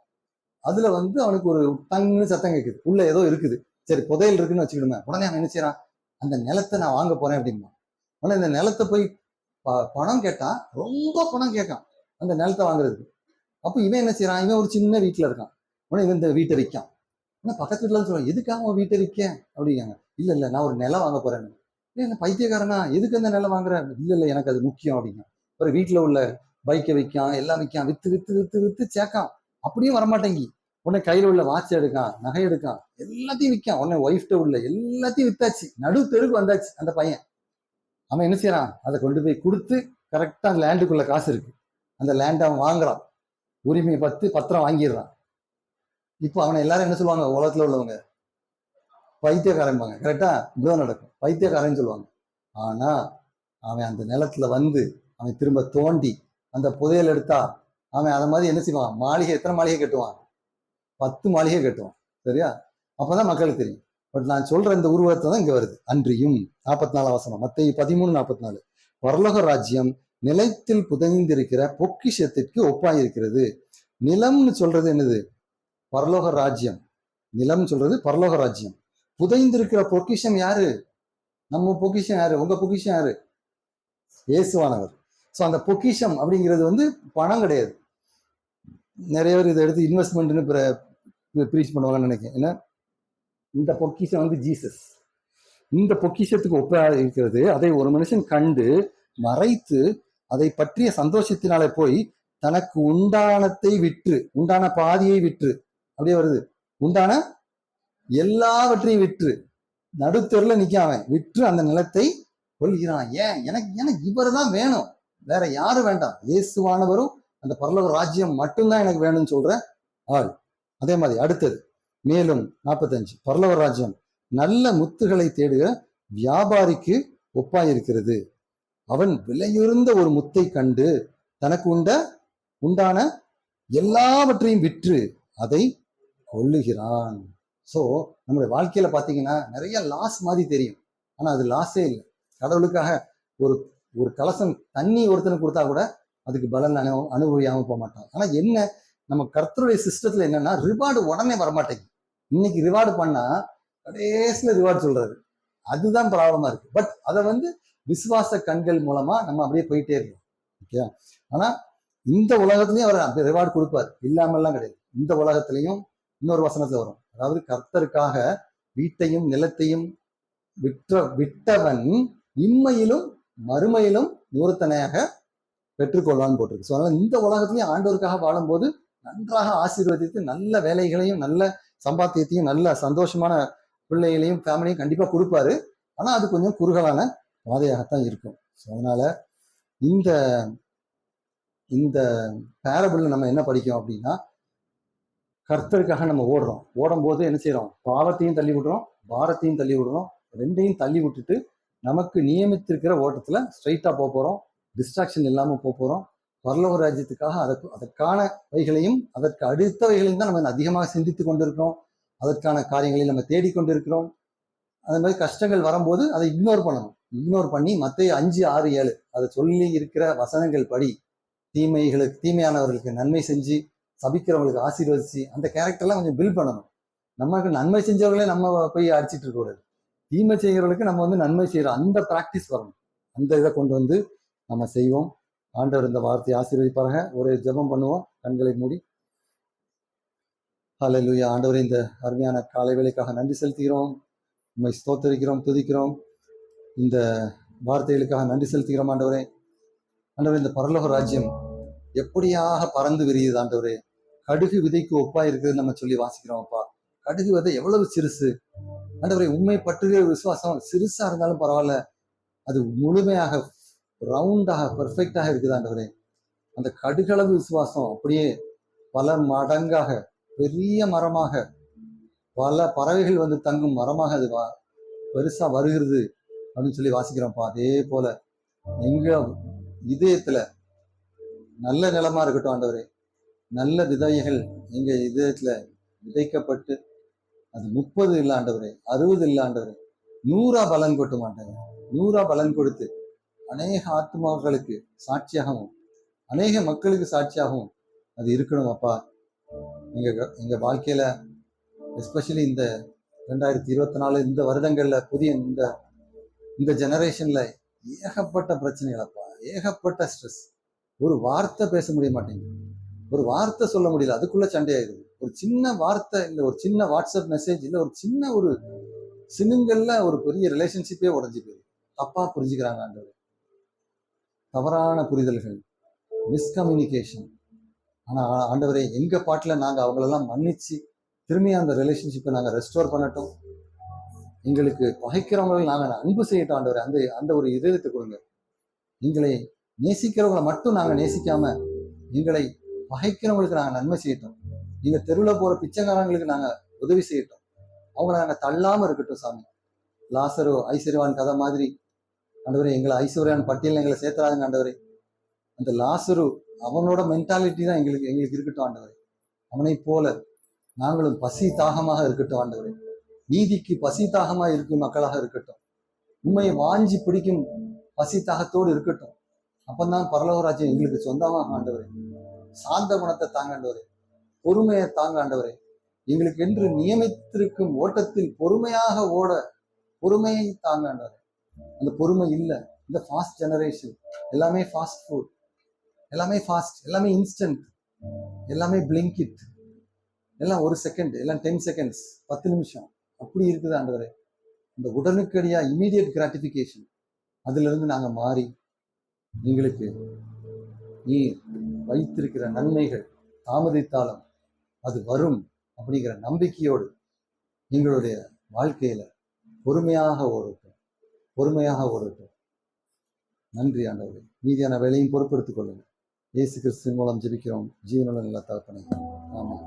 அதுல வந்து அவனுக்கு ஒரு தங்குன்னு சத்தம் கேட்குது, உள்ள ஏதோ இருக்குது. சரி, புதையல் இருக்குன்னு வச்சுக்கிடுங்க. உடனே அவன் என்ன செய்யறான்? அந்த நிலத்தை நான் வாங்க போறேன் அப்படின்னா. உடனே இந்த நிலத்தை போய் பணம் கேட்டா ரொம்ப பணம் கேட்கான் அந்த நிலத்தை வாங்குறதுக்கு. அப்போ இவன் என்ன செய்யறான்? இவன் ஒரு சின்ன வீட்டுல இருக்கான். உடனே இவன் இந்த வீட்டை விற்கான். ஆனா பக்கத்து வீட்டுல சொல்லுவான், எதுக்காக அவன் வீட்டை விற்கேன் அப்படிங்காங்க. இல்ல நான் ஒரு நிலம் வாங்க போறேன். என்ன பைத்தியக்காரனா, எதுக்கு அந்த நிலம் வாங்குற? இல்ல எனக்கு அது முக்கியம் அப்படிங்க. அப்புறம் வீட்டுல உள்ள பைக்கை விற்கான், எல்லாம் விற்கான், வித்து சேர்க்கான். அப்படியும் வரமாட்டேங்கி உடனே கையில உள்ள வாட்ச் எடுக்கான், நகை எடுக்கான், எல்லாத்தையும் விற்கான். உடனே ஒய்ஃப்ட உள்ள எல்லாத்தையும் வித்தாச்சு, நடு தெருக்கு வந்தாச்சு அந்த பையன். அவன் என்ன செய்யறான்? அதை கொண்டு போய் கொடுத்து கரெக்டா அந்த லேண்டுக்குள்ள காசு இருக்கு, அந்த லேண்டை அவன் வாங்குறான், உரிமையை பத்திரம் வாங்கிடுறான். இப்போ அவனை எல்லாரும் என்ன சொல்லுவாங்க? உலகத்துல உள்ளவங்க பைத்தியக்காரன்பாங்க. கரெக்டா? இப்படிதான் நடக்கும், பைத்தியக்காரன்னு சொல்லுவாங்க. ஆனா அவன் அந்த நிலத்துல வந்து அவன் திரும்ப தோண்டி அந்த புதையல் எடுத்தா அவன் அதை மாதிரி என்ன செய்வான்? மாளிகை, எத்தனை மாளிகை கட்டுவான்? 10 மாளிகை கட்டுவான், சரியா. அப்பதான் மக்களுக்கு தெரியும். பட் நான் சொல்ற இந்த உருவத்தை தான் இங்க வருது. அன்றியும் 44 வசனம், மத்தேயு 13:44, பரலோக ராஜ்யம் நிலத்தில் புதைந்திருக்கிற பொக்கிஷத்திற்கு ஒப்பாயிருக்கிறது. நிலம்னு சொல்றது என்னது? பரலோக ராஜ்யம். நிலம் சொல்றது பரலோக ராஜ்யம். புதைந்திருக்கிற பொக்கிஷம் யாரு? நம்ம பொக்கிஷம் யாரு? உங்க பொக்கிஷம் யாரு? இயேசுவானவர். ஸோ அந்த பொக்கிஷம் அப்படிங்கிறது வந்து பணம் கிடையாது. நிறைய பேர் இதை எடுத்து இன்வெஸ்ட்மெண்ட்னு ப்ரீச் பண்ணுவாங்கன்னு நினைக்கிறேன். ஏன்னா இந்த பொக்கிஷம் வந்து ஜீசஸ். இந்த பொக்கிஷத்துக்கு ஒப்பா இருக்கிறது. அதை ஒரு மனுஷன் கண்டு மறைத்து அதை பற்றிய சந்தோஷத்தினாலே போய் தனக்கு உண்டானத்தை விற்று, உண்டான பாதியை விற்று, அப்படியே வருது, உண்டான எல்லாவற்றையும் விற்று, நடுத்தெருல நிக்காம விற்று அந்த நிலத்தை கொள்கிறான். ஏன்? எனக்கு இவர் தான் வேணும், வேற யாரும் வேண்டாம். இயேசுவானவரும் அந்த பரலோக ராஜ்யம் மட்டும்தான் எனக்கு வேணும்னு சொல்ற ஆள். அதே மாதிரி அடுத்தது மேலும் 45, பரலோக ராஜ்யம் நல்ல முத்துகளை தேடுகிற வியாபாரிக்கு ஒப்பாயிருக்கிறது. அவன் விலையுறந்த ஒரு முத்தை கண்டு தனக்கு உண்டான எல்லாவற்றையும் விற்று அதை கொள்ளுகிறான். ஸோ நம்முடைய வாழ்க்கையில பாத்தீங்கன்னா நிறைய லாஸ் மாதிரி தெரியும், ஆனா அது லாஸே இல்லை. கடவுளுக்காக ஒரு ஒரு கலசம் தண்ணி ஒருத்தனுக்கு கொடுத்தா கூட அதுக்கு பலன் அனுபவியாம போக மாட்டான். ஆனா என்ன, நம்ம கர்த்தருடைய சிஸ்டத்துல என்னன்னா ரிவார்டு உடனே வரமாட்டேங்குது. இன்னைக்கு ரிவார்டு பண்ணா கடைசியில ரிவார்டு சொல்றாரு, அதுதான் ப்ராப்ளமா இருக்கு. பட் அதை வந்து விசுவாச கண்கள் மூலமா நம்ம அப்படியே போயிட்டே இருக்கோம். ஓகே, ஆனா இந்த உலகத்திலையும் அவர் ரிவார்டு கொடுப்பார், இல்லாமல்லாம் கிடையாது. இந்த உலகத்திலையும் இன்னொரு வசனத்துல வரும், அதாவது கர்த்தருக்காக வீட்டையும் நிலத்தையும் விட்டவன் இன்மையிலும் மறுமையிலும் நூறுத்தனையாக பெற்றுக்கொள்வான்னு போட்டிருக்கு. ஸோ அதனால இந்த உலகத்திலையும் ஆண்டவருக்காக வாழும்போது நன்றாக ஆசீர்வதித்து நல்ல வேலைகளையும் நல்ல சம்பாத்தியத்தையும் நல்ல சந்தோஷமான பிள்ளைகளையும் ஃபேமிலியும் கண்டிப்பா கொடுப்பாரு. ஆனா அது கொஞ்சம் குறுகலான பாதையாகத்தான் இருக்கும். ஸோ அதனால இந்த இந்த பேரபிள்ல நம்ம என்ன படிக்கிறோம் அப்படின்னா, கர்த்தருக்காக நம்ம ஓடும் போது என்ன செய்யறோம்? பாவத்தையும் தள்ளி விடுறோம், பாரத்தையும் தள்ளி விடுறோம். ரெண்டையும் தள்ளி விட்டுட்டு நமக்கு நியமித்திருக்கிற ஓட்டத்துல ஸ்ட்ரைட்டா போறோம், டிஸ்ட்ராக்ஷன் இல்லாம போறோம். பரலோக ராஜ்யத்துக்காக அதற்கான வைகளையும் அதற்கு அடுத்தவைகளையும் தான் நம்ம அதிகமாக சிந்தித்து கொண்டிருக்கிறோம். அதற்கான காரியங்களை நம்ம தேடிக்கொண்டிருக்கிறோம். அதே மாதிரி கஷ்டங்கள் வரும்போது அதை இக்னோர் பண்ணணும். இக்னோர் பண்ணி மத்தேயு 5:6-7 அதை சொல்லி இருக்கிற வசனங்கள் படி தீமையானவர்களுக்கு நன்மை செஞ்சு சபிக்கிறவங்களுக்கு ஆசீர்வதிச்சு அந்த கேரக்டர்லாம் கொஞ்சம் பில்ட் பண்ணணும். நமக்கு நன்மை செஞ்சவர்களே நம்ம போய் அடிச்சிட்டு இருக்க கூடாது. தீமை செய்கிறவர்களுக்கு நம்ம வந்து நன்மை செய்யறோம், அந்த பிராக்டிஸ் வரணும். அந்த இதை கொண்டு வந்து நம்ம செய்வோம். ஆண்டவர் இந்த வார்த்தையை ஆசீர்வதிப்பாருங்க. ஒரு ஜெபம் பண்ணுவோம், கண்களை மூடி. ஹல்லேலூயா. ஆண்டவரே, இந்த அருமையான காலை வேளைக்காக நன்றி செலுத்துகிறோம், உண்மை ஸ்தோத்தரிக்கிறோம், துதிக்கிறோம். இந்த வார்த்தைகளுக்காக நன்றி செலுத்துகிறோம் ஆண்டவரே. ஆண்டவரே, இந்த பரலோக ராஜ்யம் எப்படியாக பறந்து விரியுது ஆண்டவரே. கடுகு விதைக்கு ஒப்பா இருக்குதுன்னு நம்ம சொல்லி வாசிக்கிறோம் அப்பா. கடுகு விதை எவ்வளவு சிறுசு ஆண்டவரே. உண்மை பற்றுகிற விசுவாசம் சிறுசா இருந்தாலும் பரவாயில்ல, அது முழுமையாக ரவுண்டாக பெர்ஃபெக்டாக இருக்குது ஆண்டவரே. அந்த கடுகளவு விசுவாசம் அப்படியே பல மடங்காக பெரிய மரமாக, பல பறவைகள் வந்து தங்கும் மரமாக அது பெருசா வருகிறது அப்படின்னு சொல்லி வாசிக்கிறோம்ப்பா. அதே போல எங்க இதயத்துல நல்ல நிலமா இருக்கட்டும் ஆண்டவரே. நல்ல விதைகள் எங்க இதயத்துல விதைக்கப்பட்டு அது 30 இல்லை ஆண்டவரே, 60 இல்லை ஆண்டவரே, 100 பலன் கொட்ட மாட்டாங்க. 100 பலன் கொடுத்து அநேக ஆத்மாக்களுக்கு சாட்சியாகவும் அநேக மக்களுக்கு சாட்சியாகவும் அது இருக்கணும் அப்பா. எங்க வாழ்க்கையில எஸ்பெஷலி இந்த 2024 இந்த வருடங்கள்ல புதிய இந்த ஜெனரேஷன்ல ஏகப்பட்ட பிரச்சனைகள் அப்பா, ஏகப்பட்ட ஸ்ட்ரெஸ். ஒரு வார்த்தை பேச முடிய மாட்டேங்குது, ஒரு வார்த்தை சொல்ல முடியல, அதுக்குள்ள சண்டையாயிருது. ஒரு சின்ன வார்த்தை இல்லை, ஒரு சின்ன வாட்ஸ்அப் மெசேஜ் இல்லை, ஒரு சின்ன ஒரு சினுங்கள்ல ஒரு பெரிய ரிலேஷன்ஷிப்பே உடஞ்சி போயிடுது. தப்பா புரிஞ்சுக்கிறாங்க ஆண்டவர், தவறான புரிதல்கள், மிஸ்கம்யூனிகேஷன். ஆனா ஆண்டவரே, எங்க பாட்டுல நாங்க அவங்களெல்லாம் மன்னிச்சு திரும்பி அந்த ரிலேஷன்ஷிப்பை நாங்க ரெஸ்டோர் பண்ணட்டும். எங்களுக்கு பகைக்கிறவங்களை நாங்க அன்பு செய்யட்டும் ஆண்டவரே. அந்த ஒரு இதயத்தை கொடுங்க. எங்களை நேசிக்கிறவங்களை மட்டும் நாங்க நேசிக்காம எங்களை பகைக்கிறவங்களுக்கு நாங்க நன்மை செய்யட்டும். நீங்க தெருவில் போற பிச்சைக்காரங்களுக்கு நாங்க உதவி செய்யட்டும். அவங்கள நாங்க தள்ளாம இருக்கட்டும் சாமி. லாசரு ஐஸ்வர்யவான் கதை மாதிரி ஆண்டவரே, எங்களை ஐஸ்வர்யான் பட்டியல் எங்களை சேர்த்துறாங்க ஆண்டவரே. அந்த லாசரு அவனோட மென்டாலிட்டி தான் எங்களுக்கு இருக்கட்டும் ஆண்டவரே. அவனை போல நாங்களும் பசி தாகமாக இருக்கட்டும் ஆண்டவரே. நீதிக்கு பசி தாகமா இருக்கும் மக்களாக இருக்கட்டும். உண்மையை வாஞ்சி பிடிக்கும் பசி தாகத்தோடு இருக்கட்டும். அப்பந்தான் பரலோக ராஜ்யம் எங்களுக்கு சொந்தமாக ஆண்டவரே. சாந்த குணத்தை தாங்க ஆண்டவரே, பொறுமையை தாங்க ஆண்டவரே. எங்களுக்கு என்று நியமித்திருக்கும் ஓட்டத்தில் பொறுமையாக ஓட பொறுமையை தாங்க ஆண்டவரே. அந்த பொறுமை இல்லை. இந்த ஃபாஸ்ட் ஜெனரேஷன், எல்லாமே ஃபாஸ்ட் ஃபுட், எல்லாமே ஃபாஸ்ட், எல்லாமே இன்ஸ்டன்ட், எல்லாமே பிளிங்கிட், எல்லாம் 1 செகண்ட், எல்லாம் 10 செகண்ட்ஸ், 10 நிமிஷம், அப்படி இருக்குது ஆண்டவரே. இந்த உடனுக்கடியா இமீடியட் கிராட்டிஃபிகேஷன், அதுல இருந்து நாங்க மாறி எங்களுக்கு நீ வைத்திருக்கிற நன்மைகள் தாமதித்தாலும் அது வரும் அப்படிங்கிற நம்பிக்கையோடு எங்களுடைய வாழ்க்கையில பொறுமையாக ஓடட்டும். நன்றி ஆண்டவரே. மீதியான வேலையும் பொறுப்படுத்திக் கொள்ளுங்கள். இயேசு கிறிஸ்துவின் மூலம் ஜெபிக்கிறோம் ஜீவனுள்ள நல்ல தகப்பனே. ஆமென்.